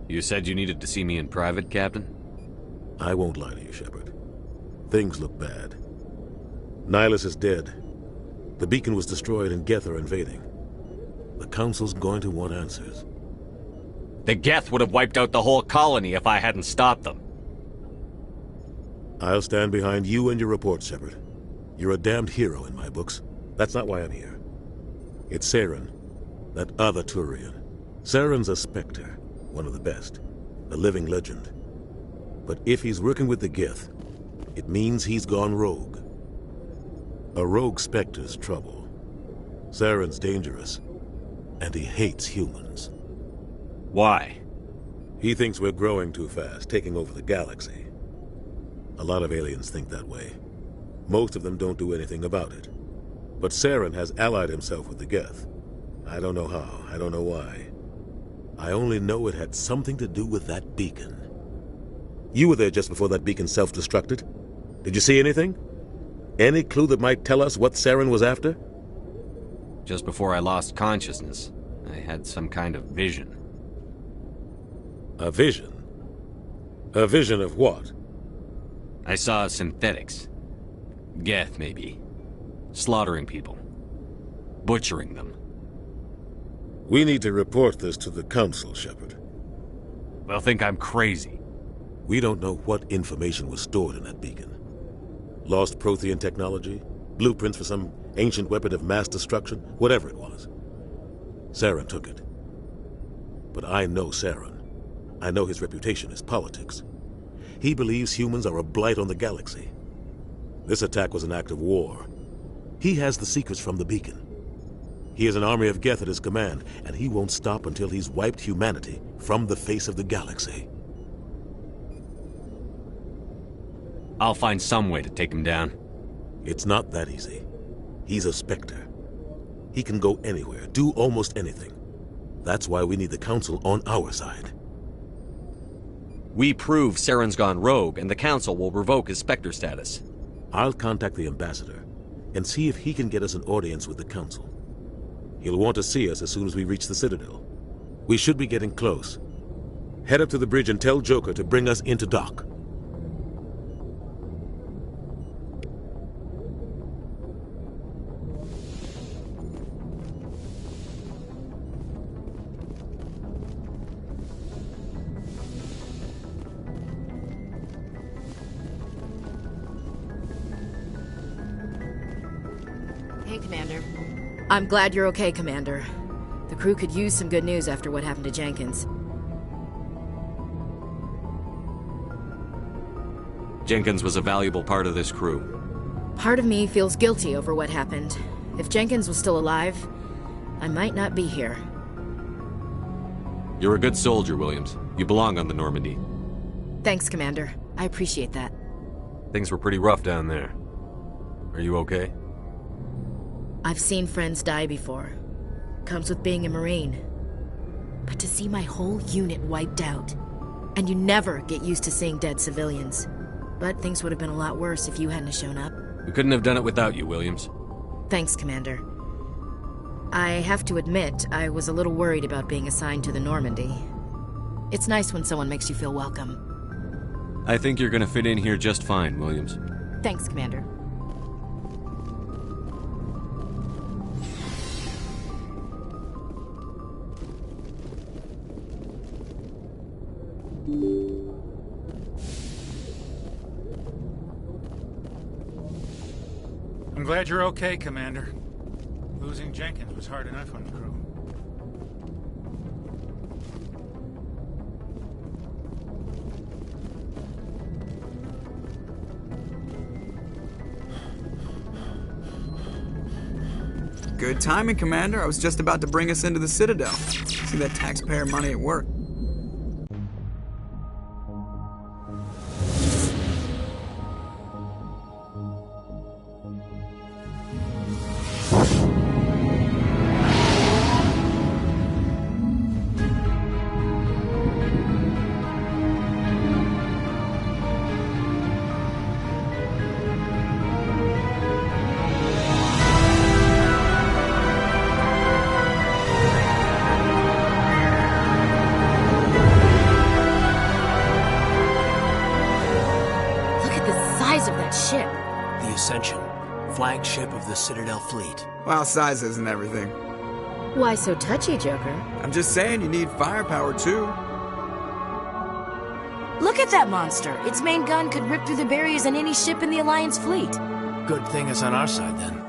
You said you needed to see me in private, Captain? I won't lie to you, Shepard. Things look bad. Nihilus is dead. The beacon was destroyed and Geth are invading. The Council's going to want answers. The Geth would have wiped out the whole colony if I hadn't stopped them. I'll stand behind you and your report, Shepard. You're a damned hero in my books. That's not why I'm here. It's Saren, that other Turian. Saren's a Spectre, one of the best, a living legend. But if he's working with the Geth, it means he's gone rogue. A rogue Spectre's trouble. Saren's dangerous, and he hates humans. Why? He thinks we're growing too fast, taking over the galaxy. A lot of aliens think that way. Most of them don't do anything about it. But Saren has allied himself with the Geth. I don't know how, I don't know why. I only know it had something to do with that beacon. You were there just before that beacon self-destructed. Did you see anything? Any clue that might tell us what Saren was after? Just before I lost consciousness, I had some kind of vision. A vision? A vision of what? I saw synthetics. Geth, maybe. Slaughtering people. Butchering them. We need to report this to the Council, Shepard. They'll think I'm crazy. We don't know what information was stored in that beacon. Lost Prothean technology? Blueprints for some ancient weapon of mass destruction? Whatever it was. Saren took it. But I know Saren. I know his reputation is politics. He believes humans are a blight on the galaxy. This attack was an act of war. He has the secrets from the beacon. He has an army of Geth at his command, and he won't stop until he's wiped humanity from the face of the galaxy. I'll find some way to take him down. It's not that easy. He's a Spectre. He can go anywhere, do almost anything. That's why we need the Council on our side. We prove Saren's gone rogue, and the Council will revoke his Spectre status. I'll contact the Ambassador and see if he can get us an audience with the Council. He'll want to see us as soon as we reach the Citadel. We should be getting close. Head up to the bridge and tell Joker to bring us into dock. Hey, Commander. I'm glad you're okay, Commander. The crew could use some good news after what happened to Jenkins. Jenkins was a valuable part of this crew. Part of me feels guilty over what happened. If Jenkins was still alive, I might not be here. You're a good soldier, Williams. You belong on the Normandy. Thanks, Commander. I appreciate that. Things were pretty rough down there. Are you okay? I've seen friends die before. Comes with being a Marine. But to see my whole unit wiped out, and you never get used to seeing dead civilians. But things would have been a lot worse if you hadn't shown up. We couldn't have done it without you, Williams. Thanks, Commander. I have to admit, I was a little worried about being assigned to the Normandy. It's nice when someone makes you feel welcome. I think you're gonna fit in here just fine, Williams. Thanks, Commander. I'm glad you're okay, Commander. Losing Jenkins was hard enough on the crew. Good timing, Commander. I was just about to bring us into the Citadel. See that taxpayer money at work. Flagship of the Citadel fleet. Well, size isn't everything. Why so touchy, Joker? I'm just saying you need firepower, too. Look at at that monster. Its main gun could rip through the barriers in any ship in the Alliance fleet. Good thing it's on our side, then.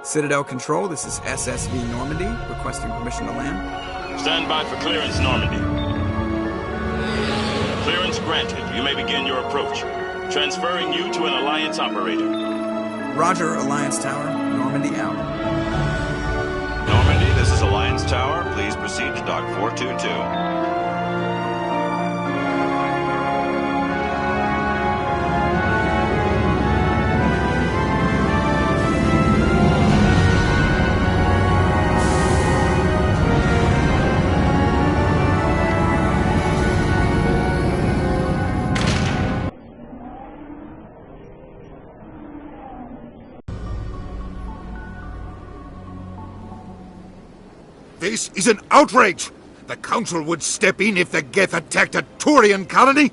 Citadel Control, this is SSV Normandy, requesting permission to land. Stand by for clearance, Normandy. Clearance granted. You may begin your approach. Transferring you to an Alliance operator. Roger, Alliance Tower. Normandy out. Normandy, this is Alliance Tower. Please proceed to Dock 422. This is an outrage! The Council would step in if the Geth attacked a Turian colony?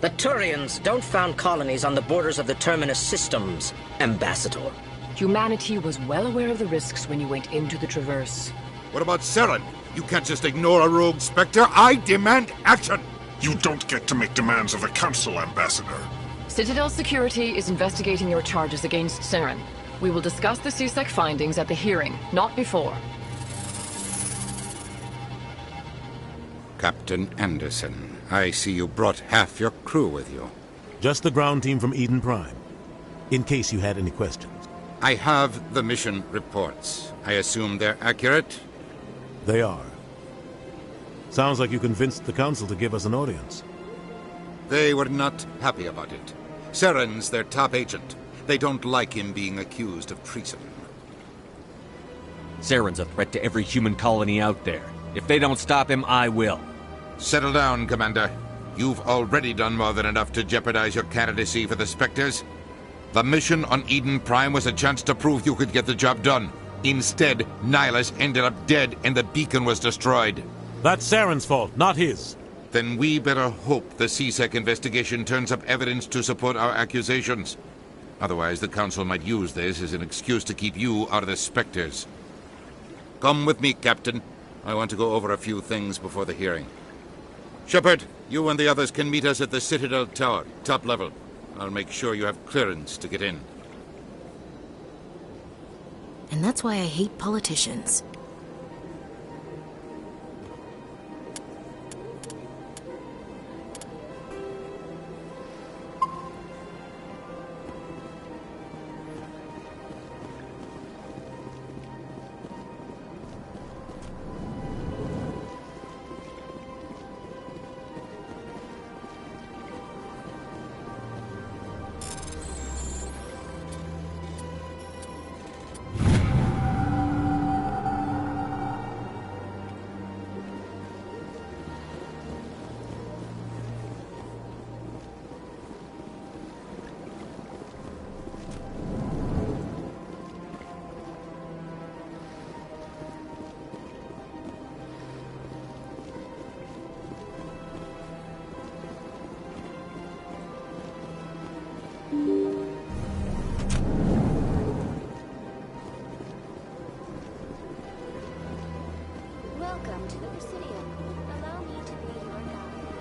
The Turians don't found colonies on the borders of the Terminus systems, Ambassador. Humanity was well aware of the risks when you went into the Traverse. What about Saren? You can't just ignore a rogue Spectre. I demand action! You don't get to make demands of the Council, Ambassador. Citadel Security is investigating your charges against Saren. We will discuss the CSEC findings at the hearing, not before. Captain Anderson, I see you brought half your crew with you. Just the ground team from Eden Prime, in case you had any questions. I have the mission reports. I assume they're accurate? They are. Sounds like you convinced the Council to give us an audience. They were not happy about it. Saren's their top agent. They don't like him being accused of treason. Saren's a threat to every human colony out there. If they don't stop him, I will. Settle down, Commander. You've already done more than enough to jeopardize your candidacy for the Spectres. The mission on Eden Prime was a chance to prove you could get the job done. Instead, Nihilus ended up dead and the beacon was destroyed. That's Saren's fault, not his. Then we better hope the CSEC investigation turns up evidence to support our accusations. Otherwise, the Council might use this as an excuse to keep you out of the Spectres. Come with me, Captain. I want to go over a few things before the hearing. Shepard, you and the others can meet us at the Citadel Tower, top level. I'll make sure you have clearance to get in. And that's why I hate politicians. Welcome to the Presidium. Allow me to be your guide.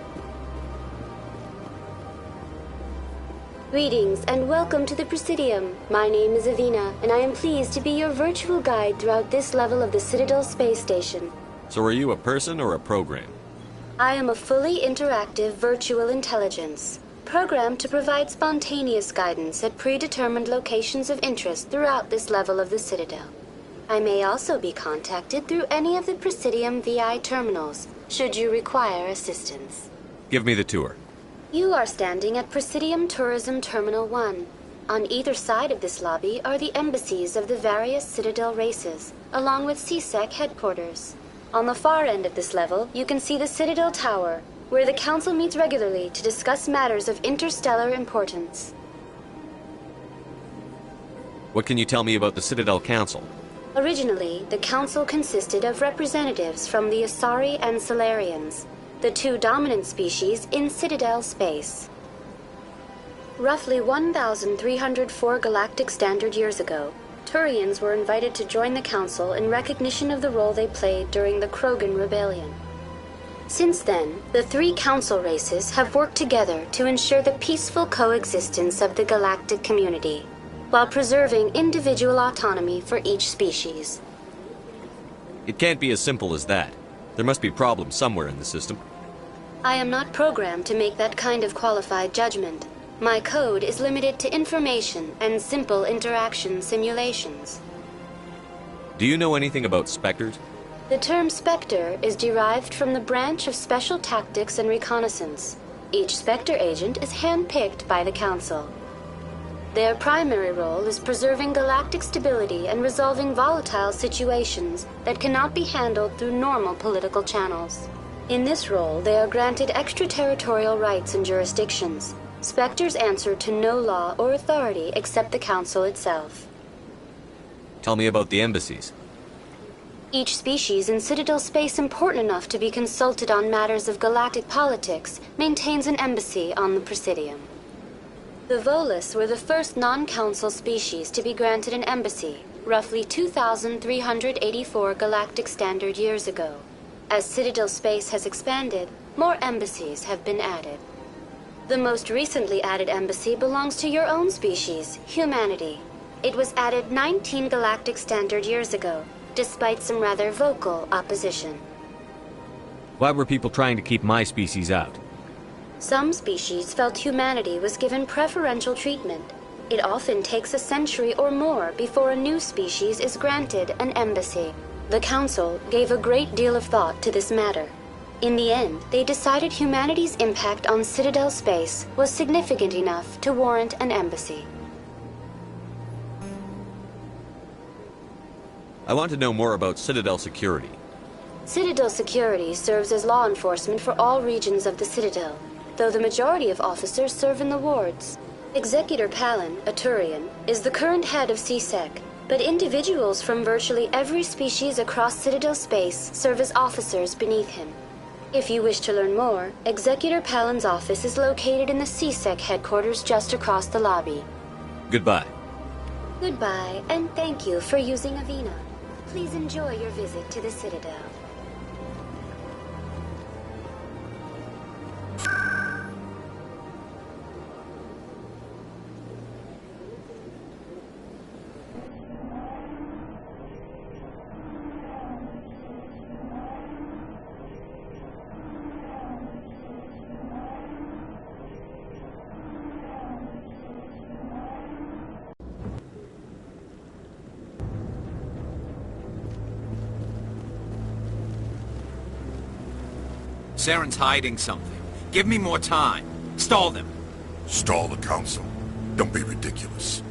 Greetings and welcome to the Presidium. My name is Avina, and I am pleased to be your virtual guide throughout this level of the Citadel space station. So are you a person or a program? I am a fully interactive virtual intelligence, programmed to provide spontaneous guidance at predetermined locations of interest throughout this level of the Citadel. I may also be contacted through any of the Presidium VI terminals, should you require assistance. Give me the tour. You are standing at Presidium Tourism Terminal 1. On either side of this lobby are the embassies of the various Citadel races, along with CSEC headquarters. On the far end of this level, you can see the Citadel Tower, where the Council meets regularly to discuss matters of interstellar importance. What can you tell me about the Citadel Council? Originally, the Council consisted of representatives from the Asari and Solarians, the two dominant species in Citadel space. Roughly 1,304 galactic standard years ago, Turians were invited to join the Council in recognition of the role they played during the Krogan Rebellion. Since then, the three council races have worked together to ensure the peaceful coexistence of the galactic community, while preserving individual autonomy for each species. It can't be as simple as that. There must be problems somewhere in the system. I am not programmed to make that kind of qualified judgment. My code is limited to information and simple interaction simulations. Do you know anything about Spectres? The term Spectre is derived from the branch of Special Tactics and Reconnaissance. Each Spectre agent is handpicked by the Council. Their primary role is preserving galactic stability and resolving volatile situations that cannot be handled through normal political channels. In this role, they are granted extraterritorial rights and jurisdictions. Spectres answer to no law or authority except the Council itself. Tell me about the embassies. Each species in Citadel space important enough to be consulted on matters of galactic politics maintains an embassy on the Presidium. The Volus were the first non-council species to be granted an embassy, roughly 2,384 galactic standard years ago. As Citadel space has expanded, more embassies have been added. The most recently added embassy belongs to your own species, humanity. It was added 19 galactic standard years ago, despite some rather vocal opposition. Why were people trying to keep my species out? Some species felt humanity was given preferential treatment. It often takes a century or more before a new species is granted an embassy. The Council gave a great deal of thought to this matter. In the end, they decided humanity's impact on Citadel space was significant enough to warrant an embassy. I want to know more about Citadel security. Citadel security serves as law enforcement for all regions of the Citadel, though the majority of officers serve in the wards. Executor Palin, a Turian, is the current head of CSEC, but individuals from virtually every species across Citadel space serve as officers beneath him. If you wish to learn more, Executor Palin's office is located in the CSEC headquarters just across the lobby. Goodbye. Goodbye, and thank you for using Avina. Please enjoy your visit to the Citadel. Saren's hiding something. Give me more time. Stall them. Stall the Council. Don't be ridiculous.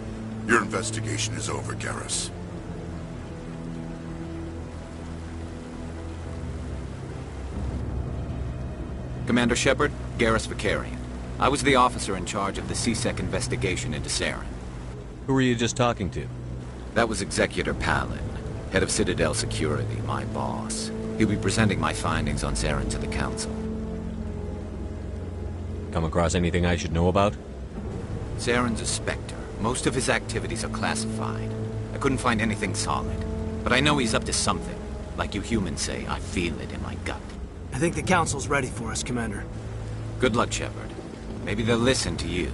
Your investigation is over, Garrus. Commander Shepard, Garrus Vakarian. I was the officer in charge of the CSEC investigation into Saren. Who were you just talking to? That was Executor Palin, head of Citadel Security, my boss. He'll be presenting my findings on Saren to the Council. Come across anything I should know about? Saren's a Spectre. Most of his activities are classified. I couldn't find anything solid. But I know he's up to something. Like you humans say, I feel it in my gut. I think the Council's ready for us, Commander. Good luck, Shepard. Maybe they'll listen to you.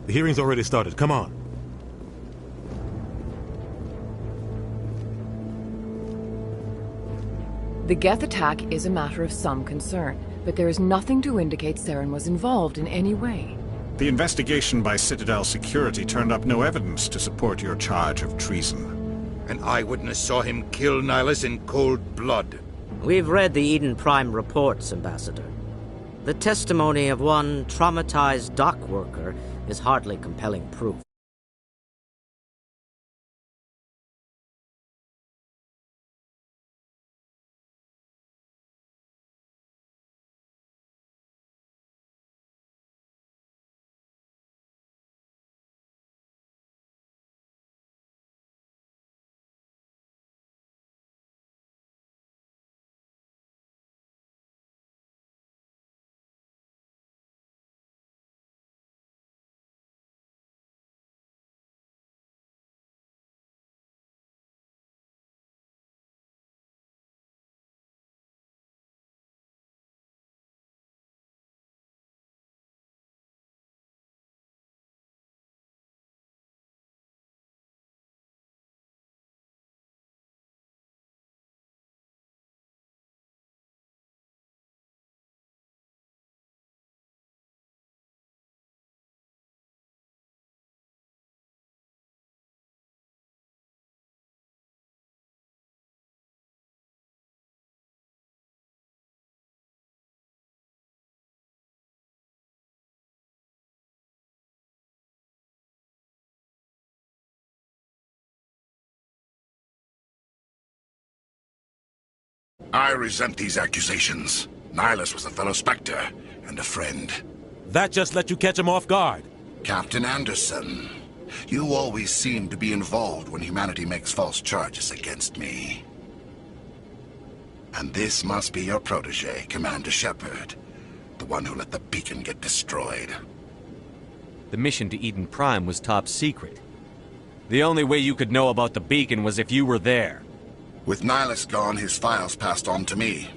The hearing's already started. Come on. The Geth attack is a matter of some concern, but there is nothing to indicate Saren was involved in any way. The investigation by Citadel Security turned up no evidence to support your charge of treason. An eyewitness saw him kill Nihilus in cold blood. We've read the Eden Prime reports, Ambassador. The testimony of one traumatized dock worker is hardly compelling proof. I resent these accusations. Nihilus was a fellow Spectre, and a friend. That just let you catch him off guard. Captain Anderson, you always seem to be involved when humanity makes false charges against me. And this must be your protege, Commander Shepard. The one who let the beacon get destroyed. The mission to Eden Prime was top secret. The only way you could know about the beacon was if you were there. With Nihilus gone, his files passed on to me.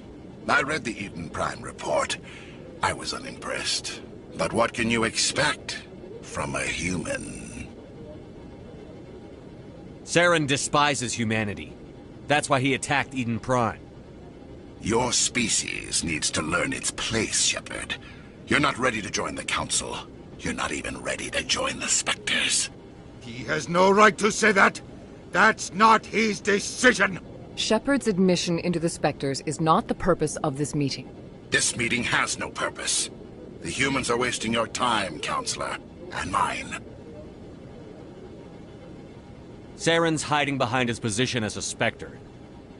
I read the Eden Prime report. I was unimpressed. But what can you expect from a human? Saren despises humanity. That's why he attacked Eden Prime. Your species needs to learn its place, Shepard. You're not ready to join the Council. You're not even ready to join the Spectres. He has no right to say that. That's not his decision. Shepard's admission into the Spectres is not the purpose of this meeting. This meeting has no purpose. The humans are wasting your time, Counselor, and mine. Saren's hiding behind his position as a Spectre.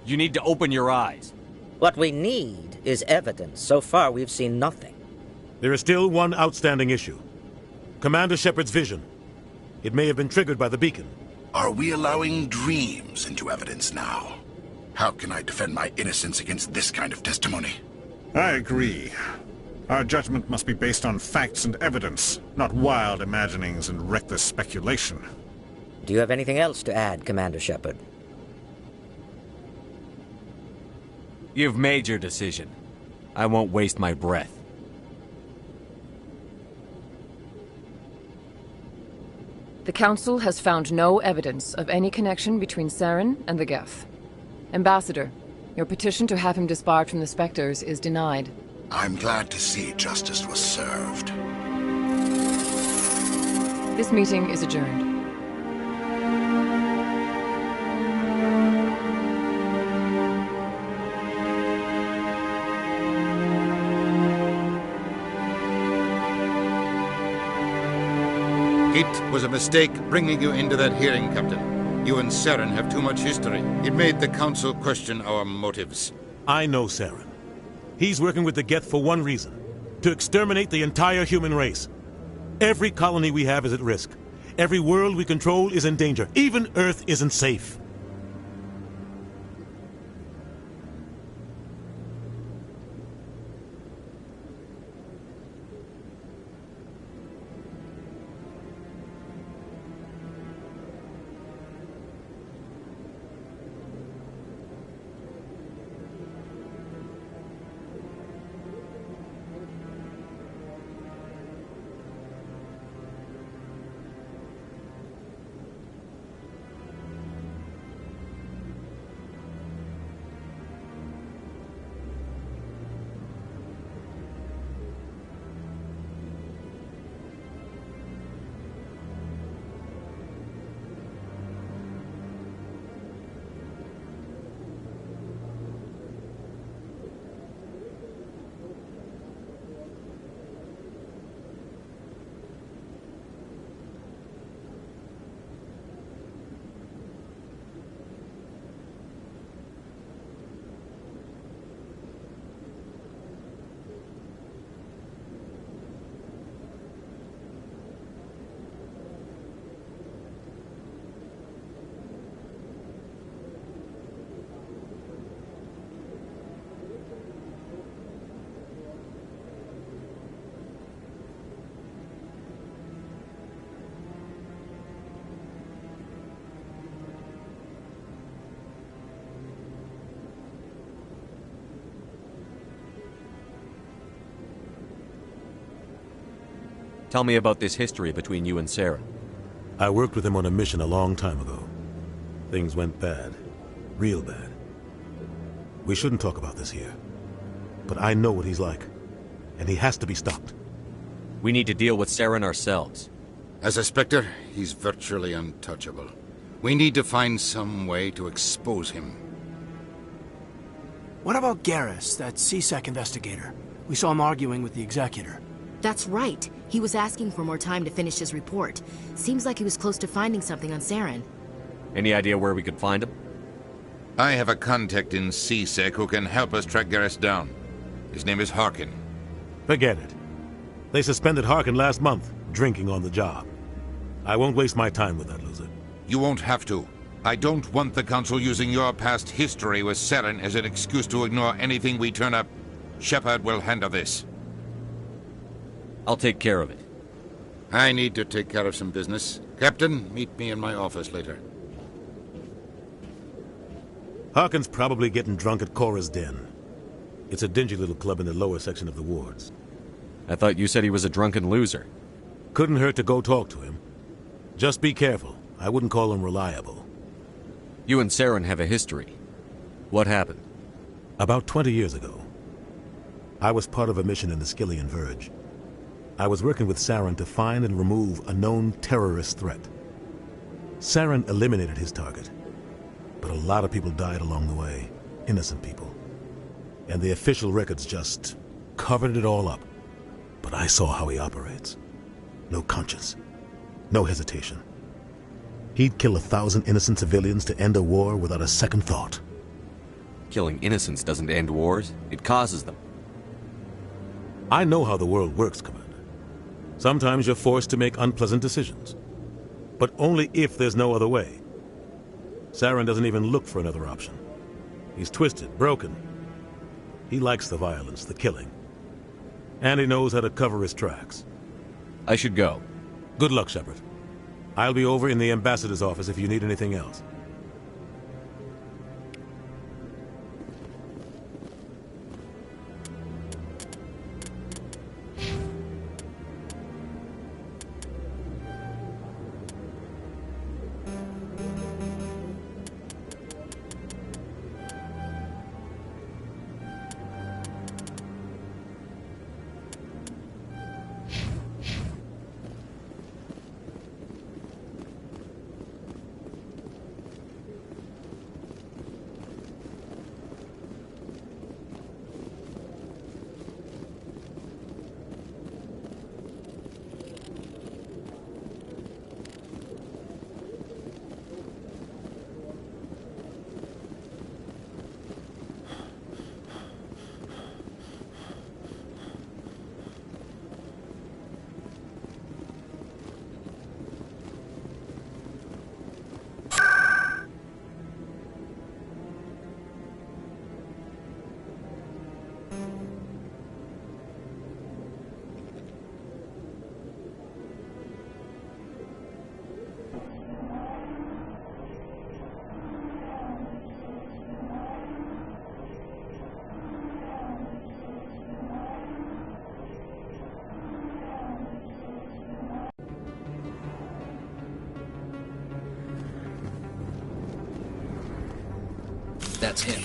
You need to open your eyes. What we need is evidence. So far, we've seen nothing. There is still one outstanding issue. Commander Shepard's vision. It may have been triggered by the beacon. Are we allowing dreams into evidence now? How can I defend my innocence against this kind of testimony? I agree. Our judgment must be based on facts and evidence, not wild imaginings and reckless speculation. Do you have anything else to add, Commander Shepard? You've made your decision. I won't waste my breath. The Council has found no evidence of any connection between Saren and the Geth. Ambassador, your petition to have him disbarred from the Spectres is denied. I'm glad to see justice was served. This meeting is adjourned. It was a mistake bringing you into that hearing, Captain. You and Saren have too much history. It made the Council question our motives. I know Saren. He's working with the Geth for one reason. To exterminate the entire human race. Every colony we have is at risk. Every world we control is in danger. Even Earth isn't safe. Tell me about this history between you and Saren. I worked with him on a mission a long time ago. Things went bad. Real bad. We shouldn't talk about this here. But I know what he's like. And he has to be stopped. We need to deal with Saren ourselves. As a Spectre, he's virtually untouchable. We need to find some way to expose him. What about Garrus, that C-Sec investigator? We saw him arguing with the Executor. That's right. He was asking for more time to finish his report. Seems like he was close to finding something on Saren. Any idea where we could find him? I have a contact in CSEC who can help us track Garrus down. His name is Harkin. Forget it. They suspended Harkin last month, drinking on the job. I won't waste my time with that loser. You won't have to. I don't want the Council using your past history with Saren as an excuse to ignore anything we turn up. Shepard will handle this. I'll take care of it. I need to take care of some business. Captain, meet me in my office later. Harkin's probably getting drunk at Cora's Den. It's a dingy little club in the lower section of the wards. I thought you said he was a drunken loser. Couldn't hurt to go talk to him. Just be careful. I wouldn't call him reliable. You and Saren have a history. What happened? About 20 years ago, I was part of a mission in the Skyllian Verge. I was working with Saren to find and remove a known terrorist threat. Saren eliminated his target, but a lot of people died along the way. Innocent people. And the official records just covered it all up. But I saw how he operates. No conscience. No hesitation. He'd kill 1,000 innocent civilians to end a war without a second thought. Killing innocents doesn't end wars. It causes them. I know how the world works, Commander. Sometimes you're forced to make unpleasant decisions. But only if there's no other way. Saren doesn't even look for another option. He's twisted, broken. He likes the violence, the killing. And he knows how to cover his tracks. I should go. Good luck, Shepard. I'll be over in the ambassador's office if you need anything else. That's him.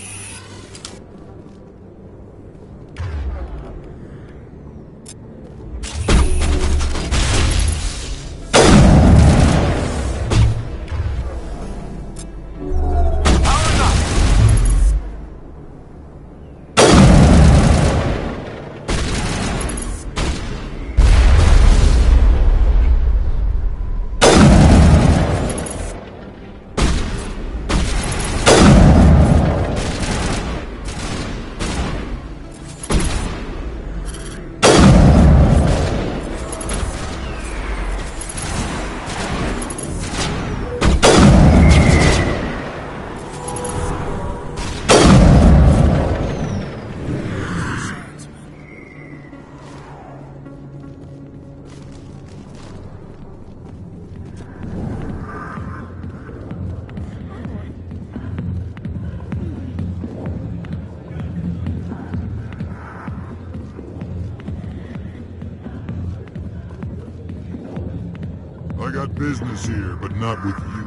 I got business here, but not with you.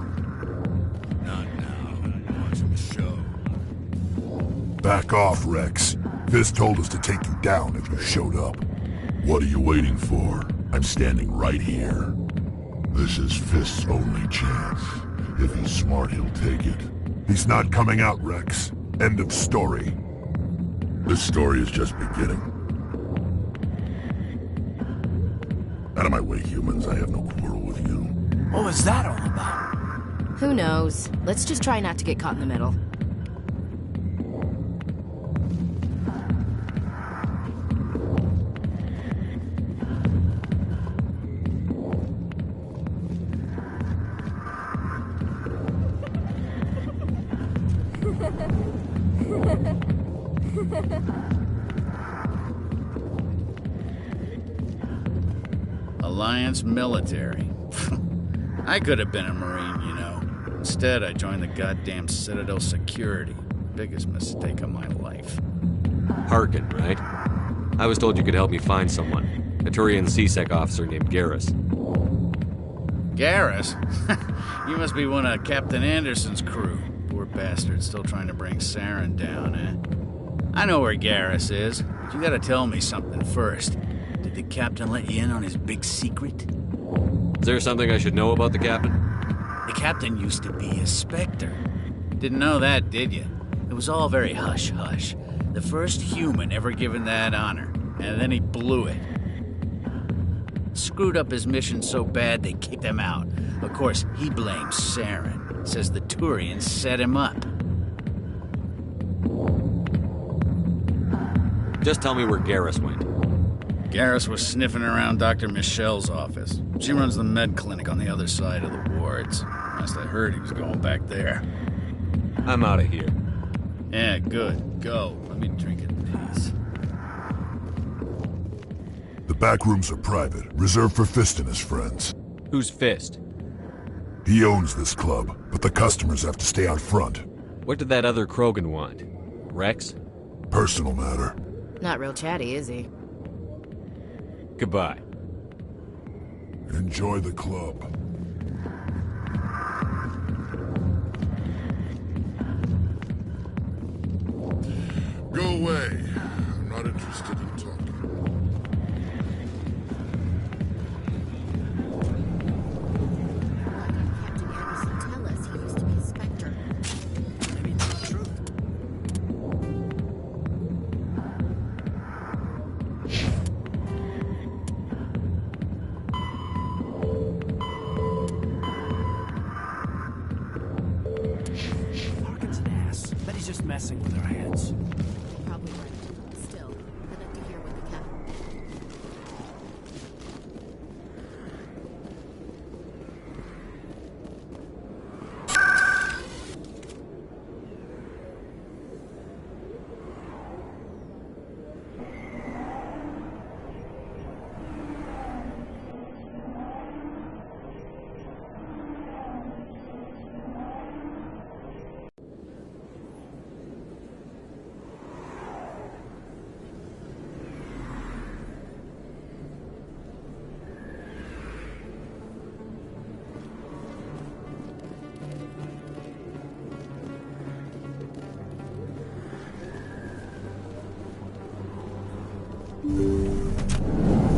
Not now. Watching the show. Back off, Rex. Fisk told us to take you down if you showed up. What are you waiting for? I'm standing right here. This is Fisk's only chance. If he's smart, he'll take it. He's not coming out, Rex. End of story. This story is just beginning. Out of my way, humans. I have no quarrel with you. What was that all about? Who knows? Let's just try not to get caught in the middle. Alliance military. I could have been a Marine, you know. Instead, I joined the goddamn Citadel Security. Biggest mistake of my life. Harkin, right? I was told you could help me find someone. A Turian CSEC officer named Garrus. Garrus? You must be one of Captain Anderson's crew. Poor bastard, still trying to bring Saren down, eh? I know where Garrus is, but you gotta tell me something first. Did the captain let you in on his big secret? Is there something I should know about the captain? The captain used to be a Spectre. Didn't know that, did you? It was all very hush-hush. The first human ever given that honor, and then he blew it. Screwed up his mission so bad they kicked him out. Of course, he blames Saren. Says the Turians set him up. Just tell me where Garrus went. Garrus was sniffing around Dr. Michelle's office. She runs the med clinic on the other side of the wards. Last I heard, he was going back there. I'm out of here. Yeah, good. Go. Let me drink in peace. The back rooms are private, reserved for Fist and his friends. Who's Fist? He owns this club, but the customers have to stay out front. What did that other Krogan want? Rex? Personal matter. Not real chatty, is he? Goodbye. Enjoy the club. Go away. I'm not interested in talking. Captain Anderson tell us he used to be a Spectre. Maybe it's the truth. Harkin's an ass. Bet he's just messing with our heads. Probably right. Still, I'd like to hear what the captain...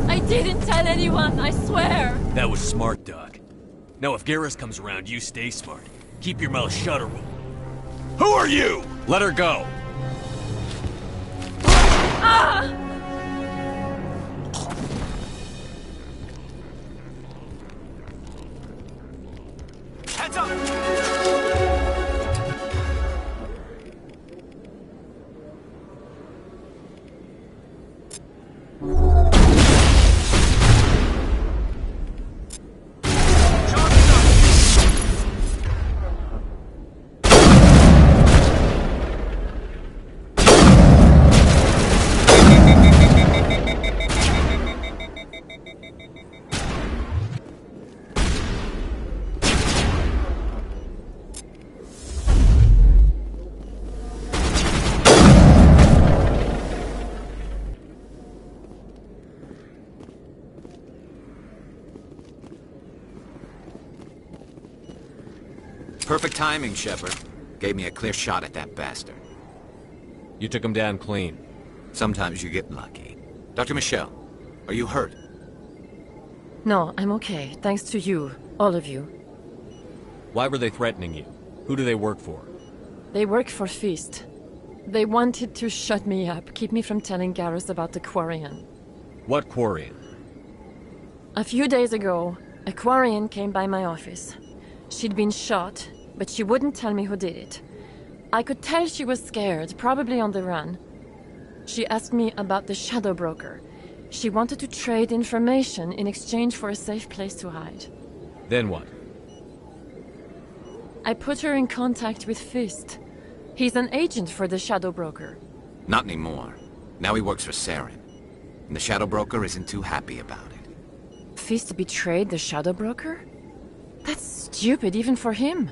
I didn't tell anyone, I swear! That was smart, Doc. Now if Garrus comes around, you stay smart. Keep your mouth shut or we'll... Who are you? Let her go. Ah! Heads up! Perfect timing, Shepard. Gave me a clear shot at that bastard. You took him down clean. Sometimes you get lucky. Dr. Michelle, are you hurt? No, I'm okay. Thanks to you. All of you. Why were they threatening you? Who do they work for? They work for Fist. They wanted to shut me up, keep me from telling Garrus about the Quarian. What Quarian? A few days ago, a Quarian came by my office. She'd been shot, but she wouldn't tell me who did it. I could tell she was scared, probably on the run. She asked me about the Shadow Broker. She wanted to trade information in exchange for a safe place to hide. Then what? I put her in contact with Fist. He's an agent for the Shadow Broker. Not anymore. Now he works for Saren. And the Shadow Broker isn't too happy about it. Fist betrayed the Shadow Broker? That's stupid even for him.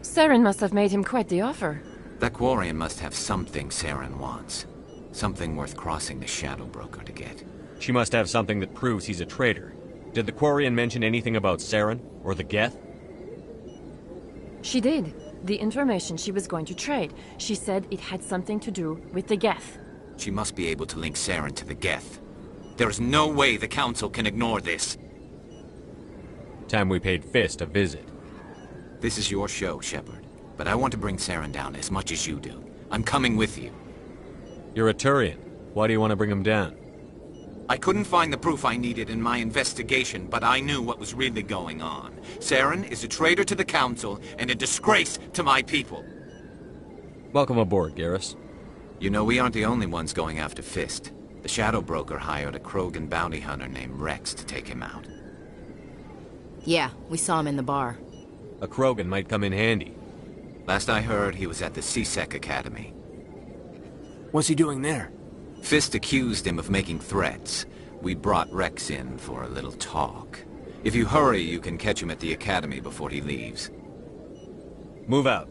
Saren must have made him quite the offer. That Quarian must have something Saren wants. Something worth crossing the Shadow Broker to get. She must have something that proves he's a traitor. Did the Quarian mention anything about Saren or the Geth? She did. The information she was going to trade. She said it had something to do with the Geth. She must be able to link Saren to the Geth. There is no way the Council can ignore this. Time we paid Fist a visit. This is your show, Shepard. But I want to bring Saren down as much as you do. I'm coming with you. You're a Turian. Why do you want to bring him down? I couldn't find the proof I needed in my investigation, but I knew what was really going on. Saren is a traitor to the Council and a disgrace to my people. Welcome aboard, Garrus. You know, we aren't the only ones going after Fist. The Shadow Broker hired a Krogan bounty hunter named Rex to take him out. Yeah, we saw him in the bar. A Krogan might come in handy. Last I heard, he was at the C-Sec Academy. What's he doing there? Fist accused him of making threats. We brought Rex in for a little talk. If you hurry, you can catch him at the Academy before he leaves. Move out.